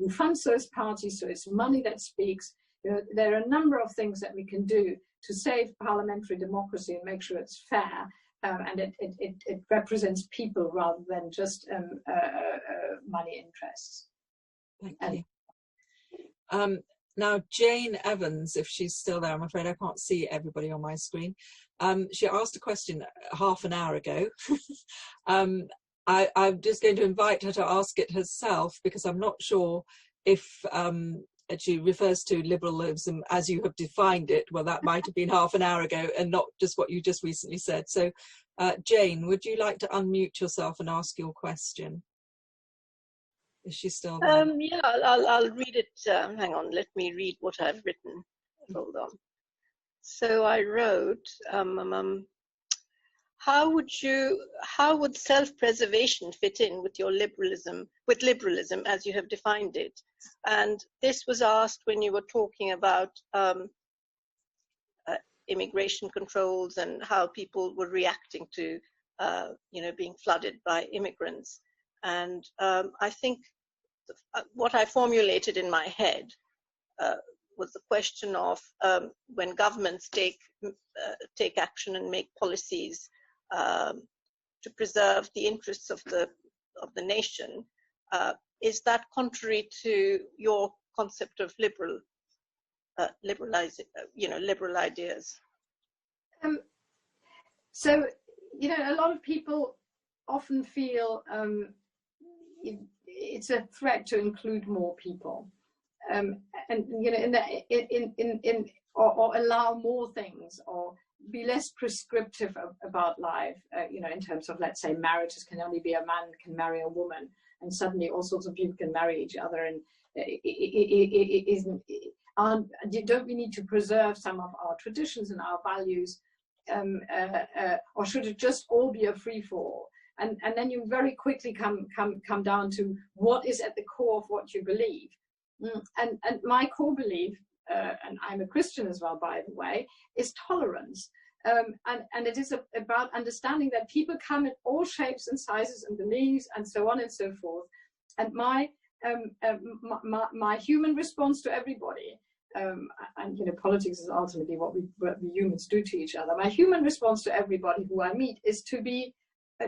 funds those parties. So it's money that speaks. You know, there are a number of things that we can do to save parliamentary democracy and make sure it's fair, and it represents people rather than just money interests. Thank you. Now, Jane Evans, if she's still there, I'm afraid I can't see everybody on my screen. She asked a question half an hour ago. I'm just going to invite her to ask it herself, because I'm not sure if she refers to liberalism as you have defined it. Well, that might have been half an hour ago and not just what you just recently said. So, Jane, would you like to unmute yourself and ask your question? Is she still there? Yeah, I'll read it. Hang on, let me read what I've written. Hold on. So I wrote, how would self-preservation fit in with your liberalism as you have defined it? And this was asked when you were talking about immigration controls and how people were reacting to, you know, being flooded by immigrants. And I think what I formulated in my head was the question of when governments take action and make policies to preserve the interests of the nation. Is that contrary to your concept of liberal ideas? So, you know, a lot of people often feel it's a threat to include more people, and you know, or allow more things, or be less prescriptive about life. You know, in terms of, let's say, marriages can only be a man can marry a woman, and suddenly all sorts of people can marry each other, and don't we need to preserve some of our traditions and our values, or should it just all be a free-for-all? And then you very quickly come down to what is at the core of what you believe. And my core belief and I'm a Christian as well, by the way, is tolerance. And it is about understanding that people come in all shapes and sizes and beliefs and so on and so forth. And my human response to everybody, and you know, politics is ultimately what we humans do to each other. My human response to everybody who I meet is to be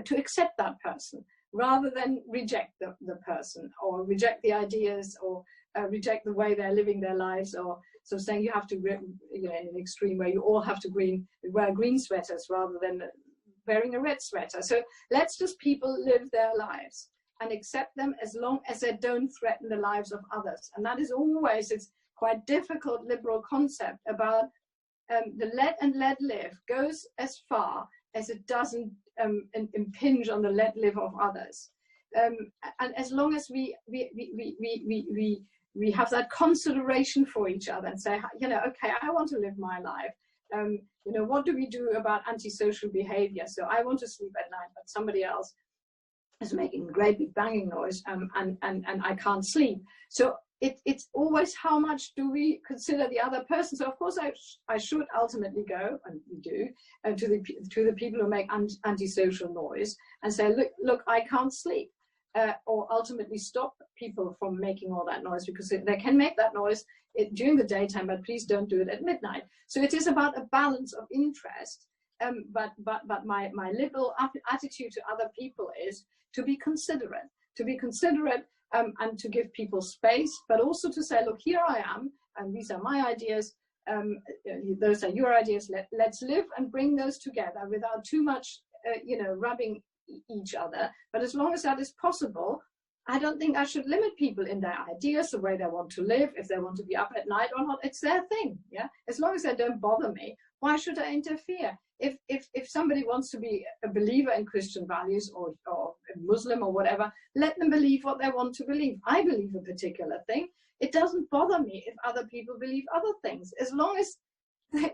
to accept that person rather than reject the person or reject the ideas or reject the way they're living their lives, or so saying you have to, you know, in an extreme way, you all have to wear green sweaters rather than wearing a red sweater. So let's just people live their lives and accept them as long as they don't threaten the lives of others. And that is always, it's quite difficult liberal concept about the let and let live goes as far as it doesn't impinge on the let live of others. And as long as we have that consideration for each other and say, you know, okay, I want to live my life. You know, what do we do about antisocial behavior? So I want to sleep at night, but somebody else is making a great big banging noise, and I can't sleep. So it's always how much do we consider the other person. So of course I should ultimately go, and we do, to the people who make antisocial noise and say, look, I can't sleep. Or ultimately stop people from making all that noise, because they can make that noise during the daytime, but please don't do it at midnight. So it is about a balance of interest. But my liberal attitude to other people is to be considerate, and to give people space, but also to say, look, here I am, and these are my ideas. Those are your ideas. Let's live and bring those together without too much, you know, rubbing each other. But as long as that is possible, I don't think I should limit people in their ideas, the way they want to live. If they want to be up at night or not, it's their thing. Yeah, as long as they don't bother me, why should I interfere? If somebody wants to be a believer in Christian values or a Muslim or whatever, let them believe what they want to believe. I believe a particular thing. It doesn't bother me if other people believe other things, as long as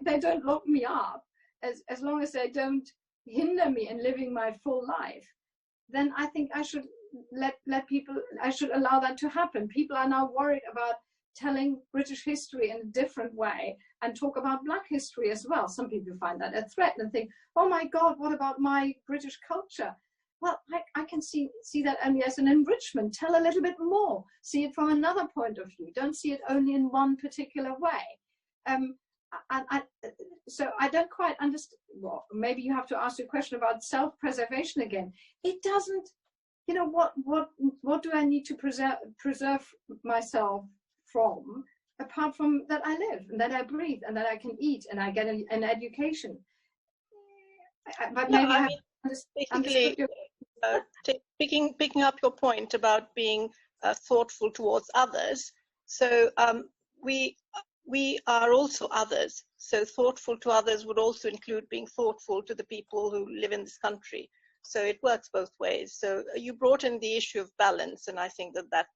they don't lock me up, as long as they don't hinder me in living my full life. Then I think I should let people, I should allow that to happen. People are now worried about telling British history in a different way and talk about Black history as well. Some people find that a threat and think, oh my God, what about my British culture? Well, I can see that only as an enrichment. Tell a little bit more. See it from another point of view. Don't see it only in one particular way. So I don't quite understand. Well, maybe you have to ask a question about self-preservation again. It doesn't, you know, what do I need to preserve myself from, apart from that I live and that I breathe and that I can eat and I get an education? But maybe I basically picking up your point about being thoughtful towards others. So we are also others. So thoughtful to others would also include being thoughtful to the people who live in this country. So it works both ways. So you brought in the issue of balance, and I think that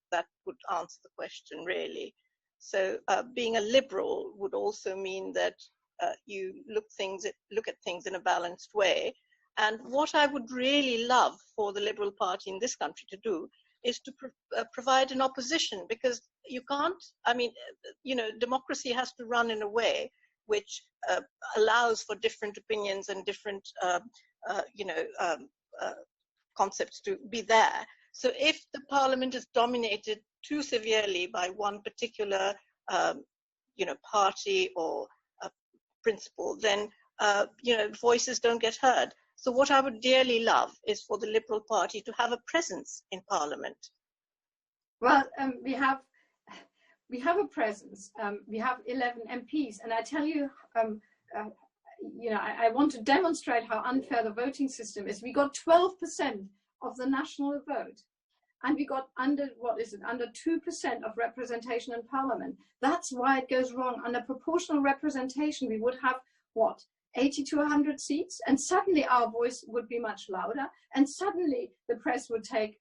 would answer the question really. So being a liberal would also mean that you look at things in a balanced way. And what I would really love for the Liberal Party in this country to do is to provide an opposition, because you can't, I mean, you know, democracy has to run in a way which allows for different opinions and different, concepts to be there. So if the parliament is dominated too severely by one particular, party or principle, then, voices don't get heard. So what I would dearly love is for the Liberal Party to have a presence in Parliament. Well, we have a presence. We have 11 MPs, and I tell you, I want to demonstrate how unfair the voting system is. We got 12% of the national vote, and we got under 2% of representation in Parliament. That's why it goes wrong. Under proportional representation, we would have, 80 to 100 seats, and suddenly our voice would be much louder, and suddenly the press would take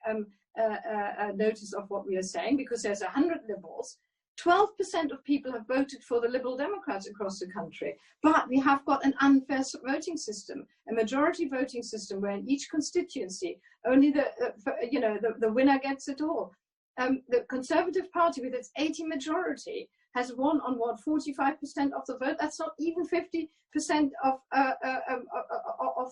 notice of what we are saying, because there's 100 Liberals. 12% of people have voted for the Liberal Democrats across the country, but we have got an unfair voting system, a majority voting system, where in each constituency only the winner gets it all. The Conservative Party, with its 80 majority, has won on what, 45% of the vote. That's not even 50% of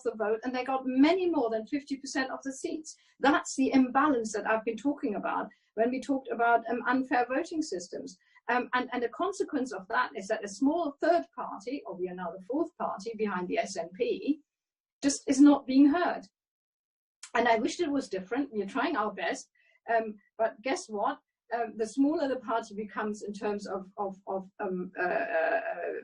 the vote, and they got many more than 50% of the seats. That's the imbalance that I've been talking about when we talked about unfair voting systems. And the consequence of that is that a small third party, or we are now the fourth party behind the SNP, just is not being heard. And I wish it was different. We are trying our best, but guess what? The smaller the party becomes in terms of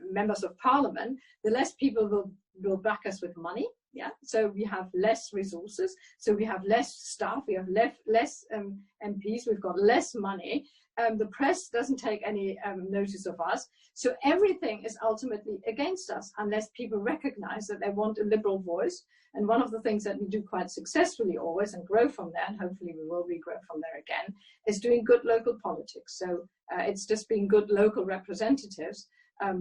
members of parliament, the less people will back us with money. Yeah, so we have less resources, so we have less staff, we have less MPs, we've got less money. The press doesn't take any notice of us. So everything is ultimately against us unless people recognize that they want a liberal voice. And one of the things that we do quite successfully always and grow from there, and hopefully we will regrow from there again, is doing good local politics. So it's just being good local representatives,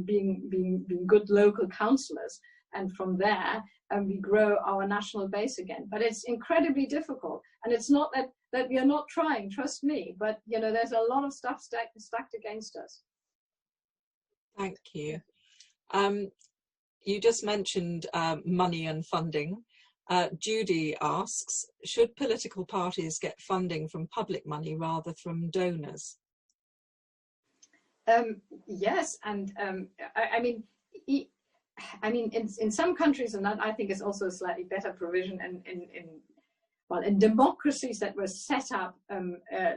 being good local councillors. And from there, we grow our national base again. But it's incredibly difficult. And it's not that we are not trying, trust me, but you know, there's a lot of stuff stacked against us. Thank you. You just mentioned money and funding. Judy asks, should political parties get funding from public money rather from donors? Yes, and I mean, in some countries, and that I think is also a slightly better provision in democracies that were set up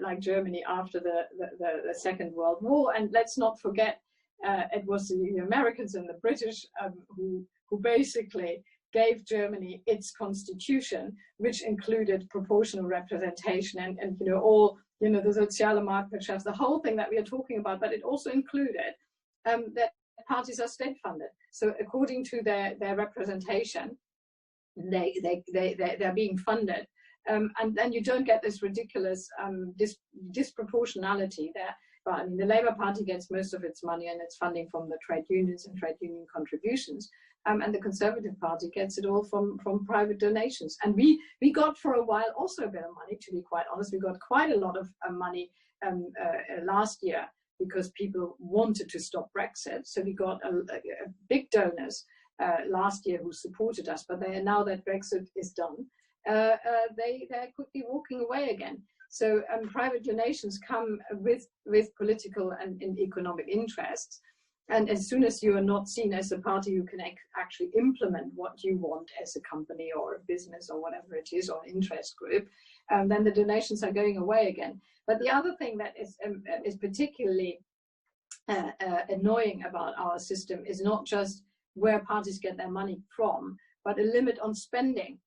like Germany after the Second World War. And let's not forget, it was the Americans and the British who basically gave Germany its constitution, which included proportional representation and you know, all, you know, the soziale Marktwirtschaft, the whole thing that we are talking about, but it also included that parties are state funded. So according to their representation, they're being funded. And then you don't get this ridiculous disproportionality there. But I mean, the Labour Party gets most of its money and its funding from the trade unions and trade union contributions. And the Conservative Party gets it all from private donations. And we got for a while also a bit of money, to be quite honest. We got quite a lot of money last year because people wanted to stop Brexit. So we got a big donors last year who supported us. But now that Brexit is done, they're quickly walking away again. So private donations come with political and economic interests. And as soon as you are not seen as a party who can actually implement what you want as a company or a business or whatever it is, or interest group, then the donations are going away again. But the other thing that is particularly annoying about our system is not just where parties get their money from, but a limit on spending.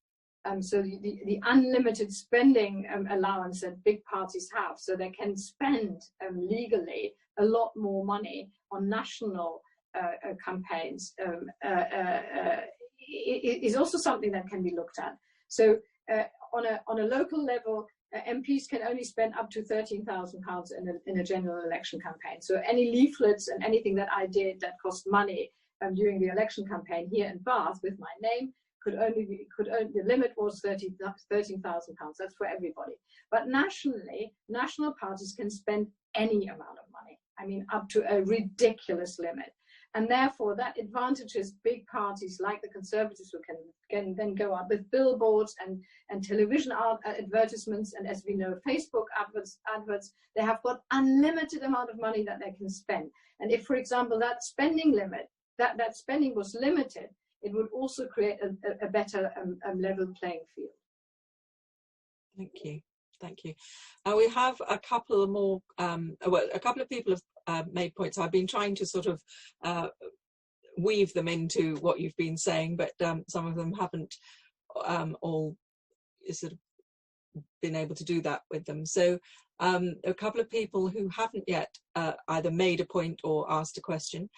So the unlimited spending allowance that big parties have, so they can spend legally a lot more money on national campaigns, is also something that can be looked at. So on a local level, MPs can only spend up to £13,000 in a general election campaign. So any leaflets and anything that I did that cost money during the election campaign here in Bath with my name, the limit was £13,000. That's for everybody. But nationally, national parties can spend any amount of money. I mean, up to a ridiculous limit. And therefore, that advantages big parties like the Conservatives, who can then go out with billboards and television advertisements, and as we know, Facebook adverts. They have got unlimited amount of money that they can spend. And if, for example, that spending limit, that spending was limited, it would also create a better level playing field. Thank you. Thank you. We have a couple more, well, a couple of people have made points. I've been trying to sort of weave them into what you've been saying, but some of them haven't all sort of been able to do that with them. So a couple of people who haven't yet either made a point or asked a question.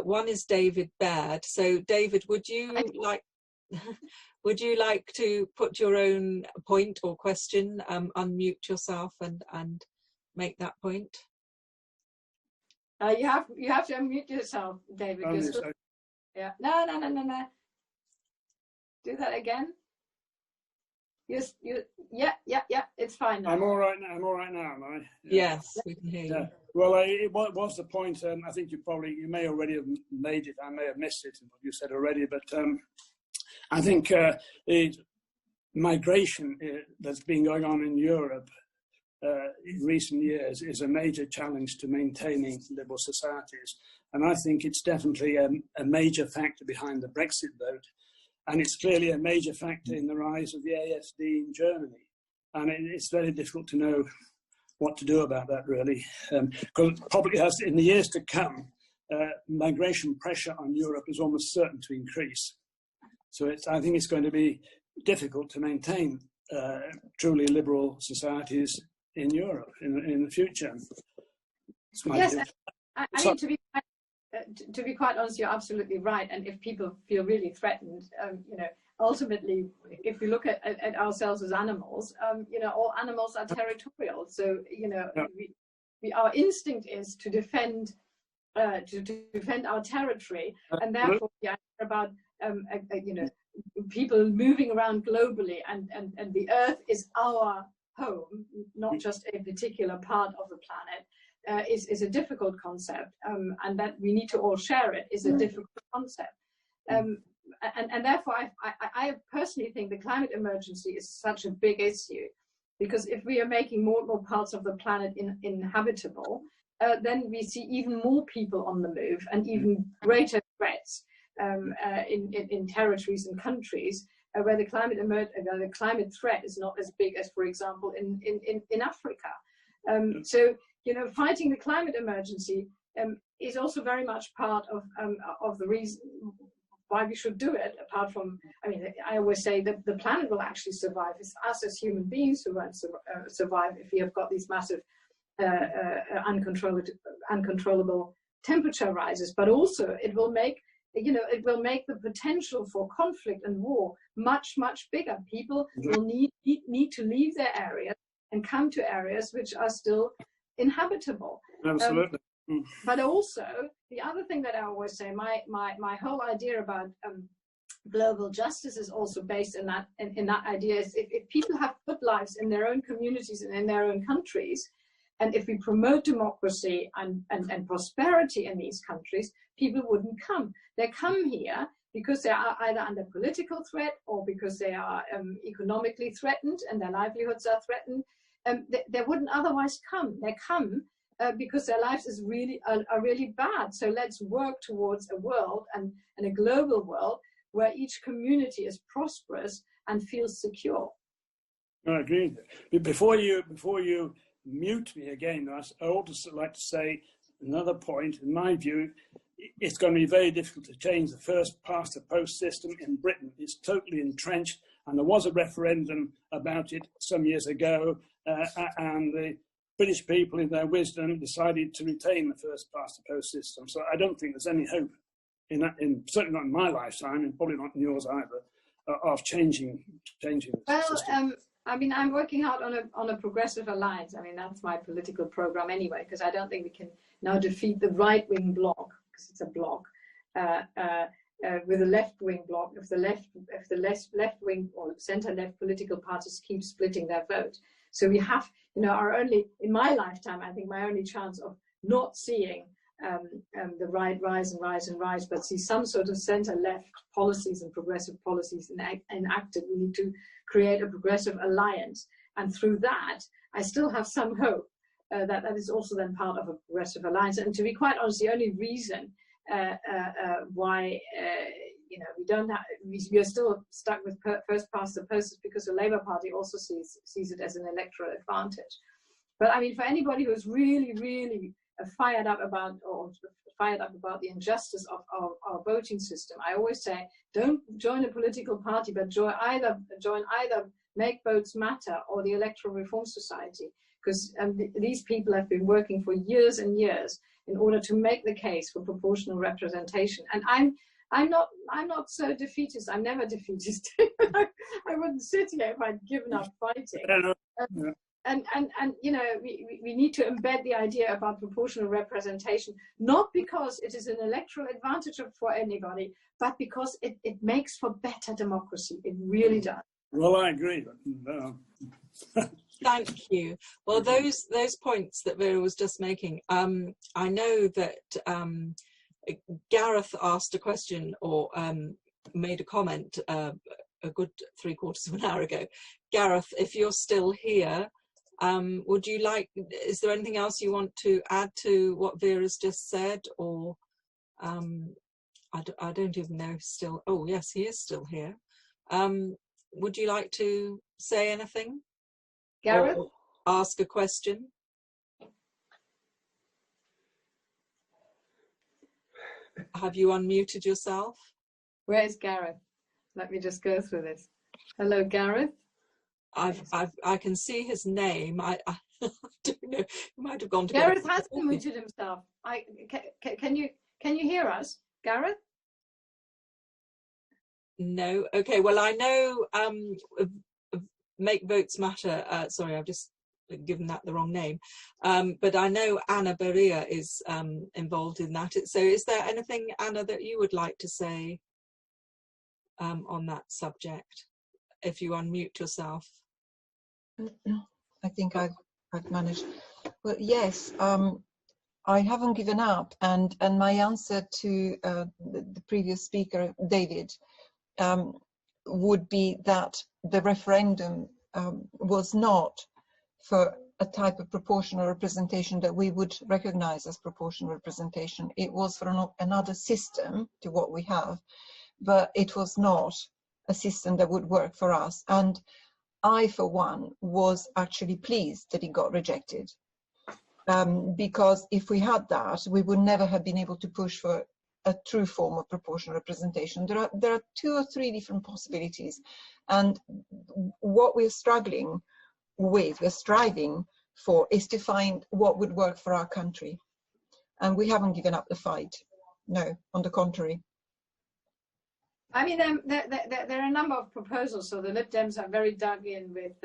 One is David Baird. So David, would you like to put your own point or question, unmute yourself and make that point? You have to unmute yourself, David. Yeah. No. Do that again. Yeah, it's fine now. I'm all right now. I'm all right now, am I? Yes, we can hear you. Yeah. Well, it was the point. I think you may already have made it. I may have missed it in what you said already, but I think migration that's been going on in Europe in recent years is a major challenge to maintaining liberal societies. And I think it's definitely a major factor behind the Brexit vote. And it's clearly a major factor in the rise of the AFD in Germany. And it's very difficult to know what to do about that, really. Because probably has, in the years to come, migration pressure on Europe is almost certain to increase. So I think it's going to be difficult to maintain truly liberal societies in Europe in the future. Yes, I mean, to be quite honest, you're absolutely right. And if people feel really threatened, ultimately, if we look at ourselves as animals, all animals are territorial. So, our instinct is to defend our territory, and therefore, about people moving around globally, and the Earth is our home, not just a particular part of the planet, is a difficult concept, and that we need to all share it is a difficult concept. And therefore, I personally think the climate emergency is such a big issue, because if we are making more and more parts of the planet inhabitable, then we see even more people on the move and even greater threats in territories and countries where the climate threat is not as big as, for example, in Africa. So, fighting the climate emergency is also very much part of the reason why we should do it. Apart from, I always say that the planet will actually survive. It's us as human beings who won't survive if we have got these massive uncontrollable temperature rises. But also, it will make the potential for conflict and war much, much bigger. People will need to leave their areas and come to areas which are still inhabitable. Absolutely. But also, the other thing that I always say, my whole idea about global justice is also based in that idea. Is if people have good lives in their own communities and in their own countries, and if we promote democracy and prosperity in these countries, people wouldn't come. They come here because they are either under political threat or because they are economically threatened and their livelihoods are threatened. They wouldn't otherwise come. They come because their lives are really bad. So let's work towards a world and a global world where each community is prosperous and feels secure. I agree. Before you mute me again, I also like to say another point. In my view, it's going to be very difficult to change the first past the post system in Britain. It's totally entrenched, and there was a referendum about it some years ago, and the British people, in their wisdom, decided to retain the first past the post system. So I don't think there's any hope in that, certainly not in my lifetime, and probably not in yours either, of changing the system. I'm working hard on a progressive alliance. That's my political program anyway, because I don't think we can now defeat the right-wing bloc, because it's a bloc, with a left-wing bloc. If the left-wing or centre-left political parties keep splitting their vote, so we have, in my lifetime, I think my only chance of not seeing the right rise, but see some sort of centre-left policies and progressive policies enacted. We need to create a progressive alliance, and through that, I still have some hope that is also then part of a progressive alliance. And to be quite honest, the only reason why we are still stuck with first past the post is because the Labour Party also sees it as an electoral advantage. But for anybody who's really, really fired up about the injustice of our voting system, I always say, don't join a political party, but join either Make Votes Matter or the Electoral Reform Society, because these people have been working for years and years in order to make the case for proportional representation. And I'm not so defeatist. I'm never defeatist. I wouldn't sit here if I'd given up fighting. And we need to embed the idea about proportional representation, not because it is an electoral advantage for anybody, but because it makes for better democracy. It really does. Well, I agree. Thank you. Well, those points that Vera was just making, I know that Gareth asked a question or made a comment a good 3/4 of an hour ago. Gareth, if you're still here, would you like, is there anything else you want to add to what Vera's just said? Or I don't even know still. Oh, yes, he is still here. Would you like to say anything? Gareth? Or ask a question? Have you unmuted yourself? Where is Gareth? Let me just go through this. Hello, Gareth. I can see his name. I don't know. He might have gone to Gareth has unmuted himself. Can you hear us, Gareth? No. Okay. Well, I know. Make Votes Matter. Sorry, I've just given that the wrong name. But I know Anna Beria is involved in that. So, is there anything, Anna, that you would like to say on that subject? If you unmute yourself. I think I've managed. Well, yes, I haven't given up, and my answer to the previous speaker, David, would be that the referendum was not for a type of proportional representation that we would recognize as proportional representation. It was for another system to what we have, but it was not a system that would work for us. And I, for one, was actually pleased that it got rejected. Because if we had that, we would never have been able to push for a true form of proportional representation. There are 2 or 3 different possibilities. And what we're struggling with, we're striving for, is to find what would work for our country. And we haven't given up the fight. No, on the contrary. I mean, there are a number of proposals. So the Lib Dems are very dug in with,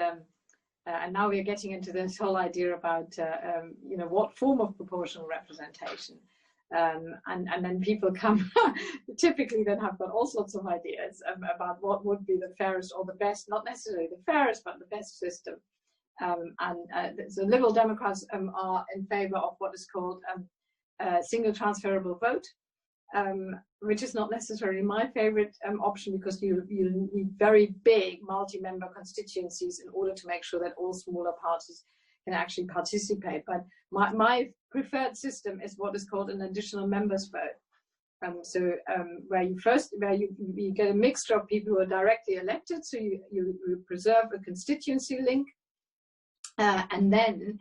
and now we're getting into this whole idea about, you know, what form of proportional representation. And then people come, typically then have got all sorts of ideas about what would be the fairest or the best, not necessarily the fairest, but the best system. So Liberal Democrats are in favor of what is called single transferable vote. Which is not necessarily my favorite option, because you need very big multi-member constituencies in order to make sure that all smaller parties can actually participate. But my preferred system is what is called an additional members vote. Where you get a mixture of people who are directly elected, so you preserve a constituency link, and then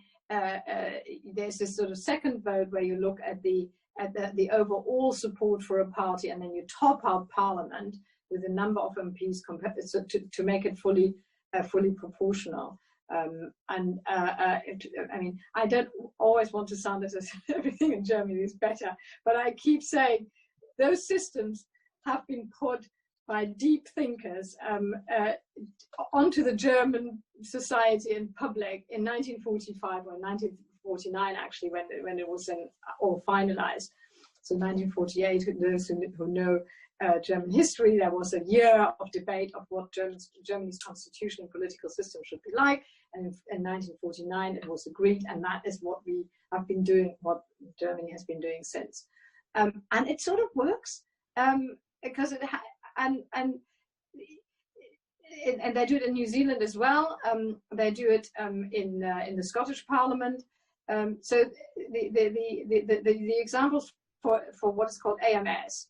there's this sort of second vote where you look at the overall support for a party, and then you top up Parliament with a number of MPs to make it fully proportional. I mean, I don't always want to sound as if everything in Germany is better, but I keep saying those systems have been put by deep thinkers onto the German society and public in 1945 or 1949, actually, when it was all finalized. So 1948, those who know German history, there was a year of debate of what Germany's constitution and political system should be like. And in 1949, it was agreed, and that is what we have been doing, what Germany has been doing since. And it sort of works, because and they do it in New Zealand as well. They do it in the Scottish Parliament. So the examples for what is called AMS,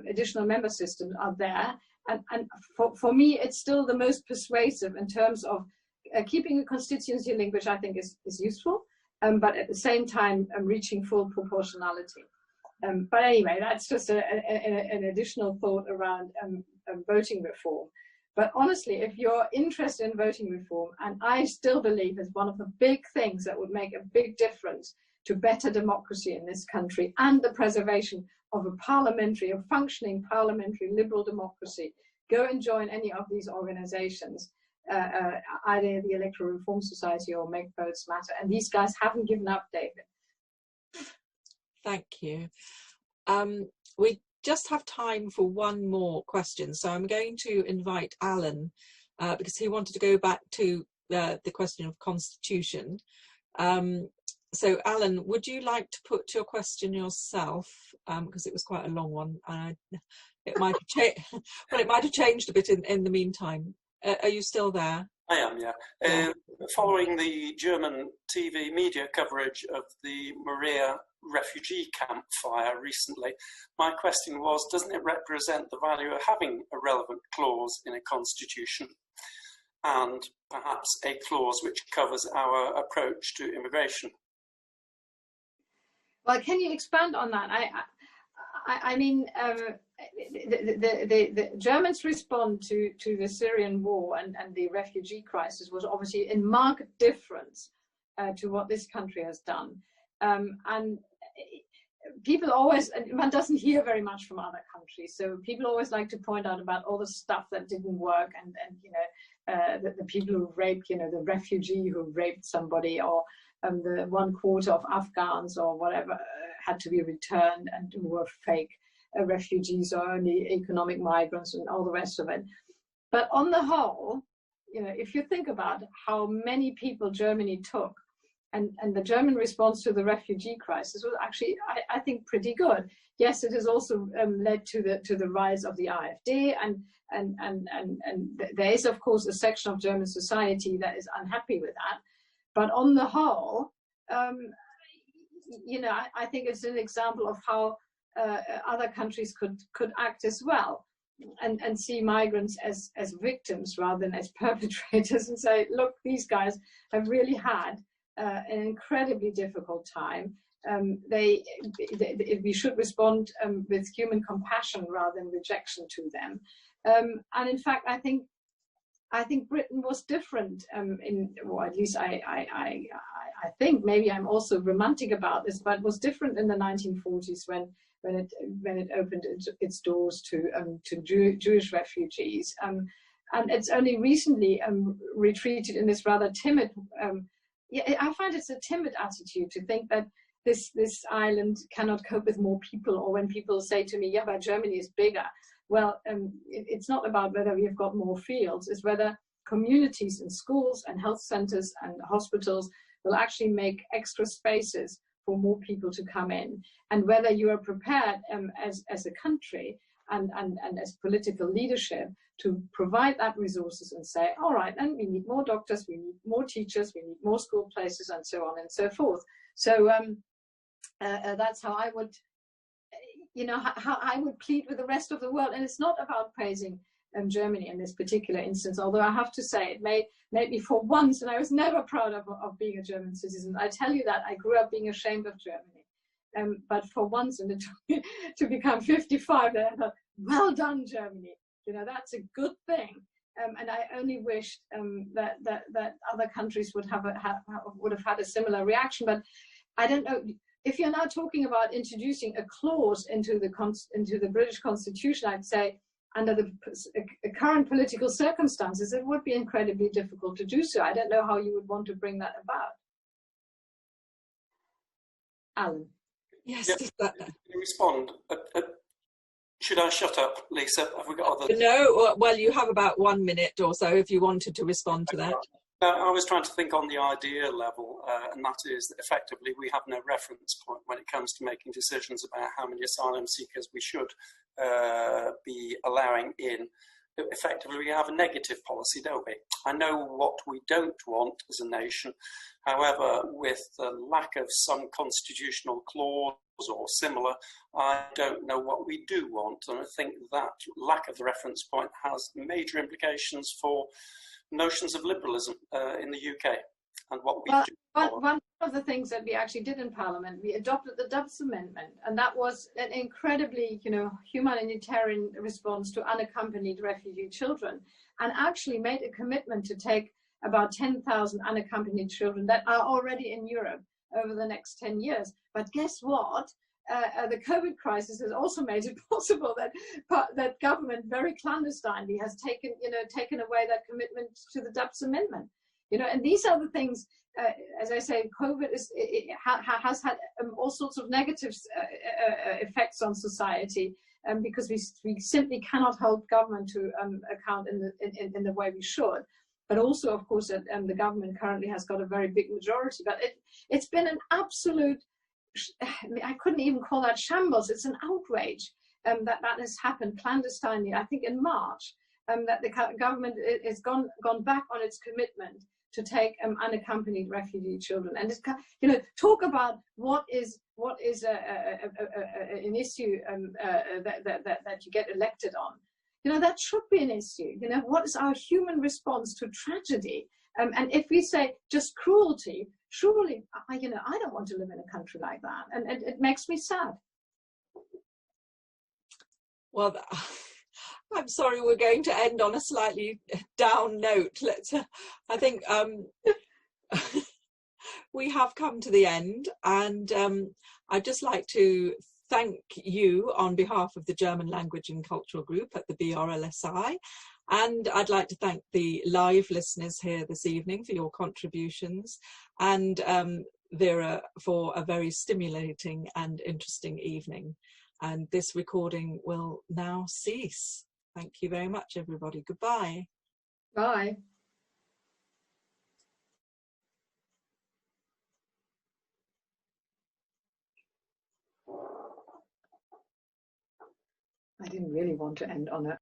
additional member systems, are there. And for me, it's still the most persuasive in terms of keeping a constituency link, which I think is useful, but at the same time reaching full proportionality. But anyway, that's just an additional thought around voting reform. But honestly, if you're interested in voting reform, and I still believe is one of the big things that would make a big difference to better democracy in this country and the preservation of a functioning parliamentary liberal democracy, go and join any of these organizations, either the Electoral Reform Society or Make Votes Matter. And these guys haven't given up, David. Thank you. We just have time for one more question, so I'm going to invite Alan because he wanted to go back to the question of constitution. So, Alan, would you like to put your question yourself? Because it was quite a long one. It might have well, it might have changed a bit in the meantime. Are you still there? I am, yeah. Following the German TV media coverage of the Moria refugee camp fire recently, my question was, doesn't it represent the value of having a relevant clause in a constitution, and perhaps a clause which covers our approach to immigration? Well, can you expand on that? I mean, the Germans' response to the Syrian war and the refugee crisis was obviously in marked difference to what this country has done. And people always, one doesn't hear very much from other countries, so people always like to point out about all the stuff that didn't work, and you know, the people who raped, you know, the refugee who raped somebody, or the 1/4 of Afghans or whatever had to be returned and who were fake refugees or only economic migrants and all the rest of it. But on the whole, you know, if you think about how many people Germany took, and the German response to the refugee crisis was actually, I think, pretty good. Yes, it has also led to the rise of the AfD, and there is, of course, a section of German society that is unhappy with that. But on the whole, you know, I think it's an example of how other countries could act as well, and see migrants as victims rather than as perpetrators, and say, look, these guys have really had an incredibly difficult time. We should respond with human compassion rather than rejection to them. And in fact, I think Britain was different or at least I think, maybe I'm also romantic about this, but was different in the 1940s when it opened its doors to Jewish refugees, and it's only recently retreated in this rather timid. I find it's a timid attitude to think that this island cannot cope with more people, or when people say to me, yeah, but Germany is bigger. Well, it's not about whether we have got more fields, it's whether communities and schools and health centers and hospitals will actually make extra spaces for more people to come in, and whether you are prepared as a country and as political leadership to provide that resources and say, all right, then we need more doctors, we need more teachers, we need more school places, and so on and so forth. So that's how I would, you know, how I would plead with the rest of the world. And it's not about praising Germany in this particular instance, although I have to say it made me for once, and I was never proud of being a German citizen. I tell you that I grew up being ashamed of Germany, but for once, to become 55, I thought, well done, Germany. You know, that's a good thing. And I only wished that other countries would have had a similar reaction. But I don't know. If you're now talking about introducing a clause into the British Constitution, I'd say under the current political circumstances, it would be incredibly difficult to do so. I don't know how you would want to bring that about. Alan. Yes. Yeah. Can you respond? Should I shut up, Lisa? Have we got others? No, well, you have about 1 minute or so if you wanted to respond to that. I was trying to think on the idea level, and that is that effectively we have no reference point when it comes to making decisions about how many asylum seekers we should be allowing in. Effectively, we have a negative policy, don't we? I know what we don't want as a nation. However, with the lack of some constitutional clause or similar, I don't know what we do want. And I think that lack of the reference point has major implications for notions of liberalism in the UK and what we do. One of the things that we actually did in Parliament, we adopted the Dubs Amendment, and that was an incredibly, you know, humanitarian response to unaccompanied refugee children, and actually made a commitment to take about 10,000 unaccompanied children that are already in Europe over the next 10 years. But guess what? The COVID crisis has also made it possible that government very clandestinely has taken away that commitment to the Dubs Amendment. You know, and these are the things. As I say, COVID has had all sorts of negative effects on society, because we simply cannot hold government to account in the way we should. But also, of course, the government currently has got a very big majority. But it's been an absolute, I couldn't even call that shambles. It's an outrage that has happened clandestinely, I think in March, that the government has gone back on its commitment to take unaccompanied refugee children. And it's, talk about what is an issue that you get elected on. That should be an issue. What is our human response to tragedy? And if we say just cruelty, surely, I don't want to live in a country like that. And it makes me sad. Well, I'm sorry, we're going to end on a slightly down note. I think we have come to the end, and I'd just like to thank you on behalf of the German Language and Cultural Group at the BRLSI. And I'd like to thank the live listeners here this evening for your contributions, and Vera for a very stimulating and interesting evening. And this recording will now cease. Thank you very much, everybody. Goodbye. Bye. I didn't really want to end on a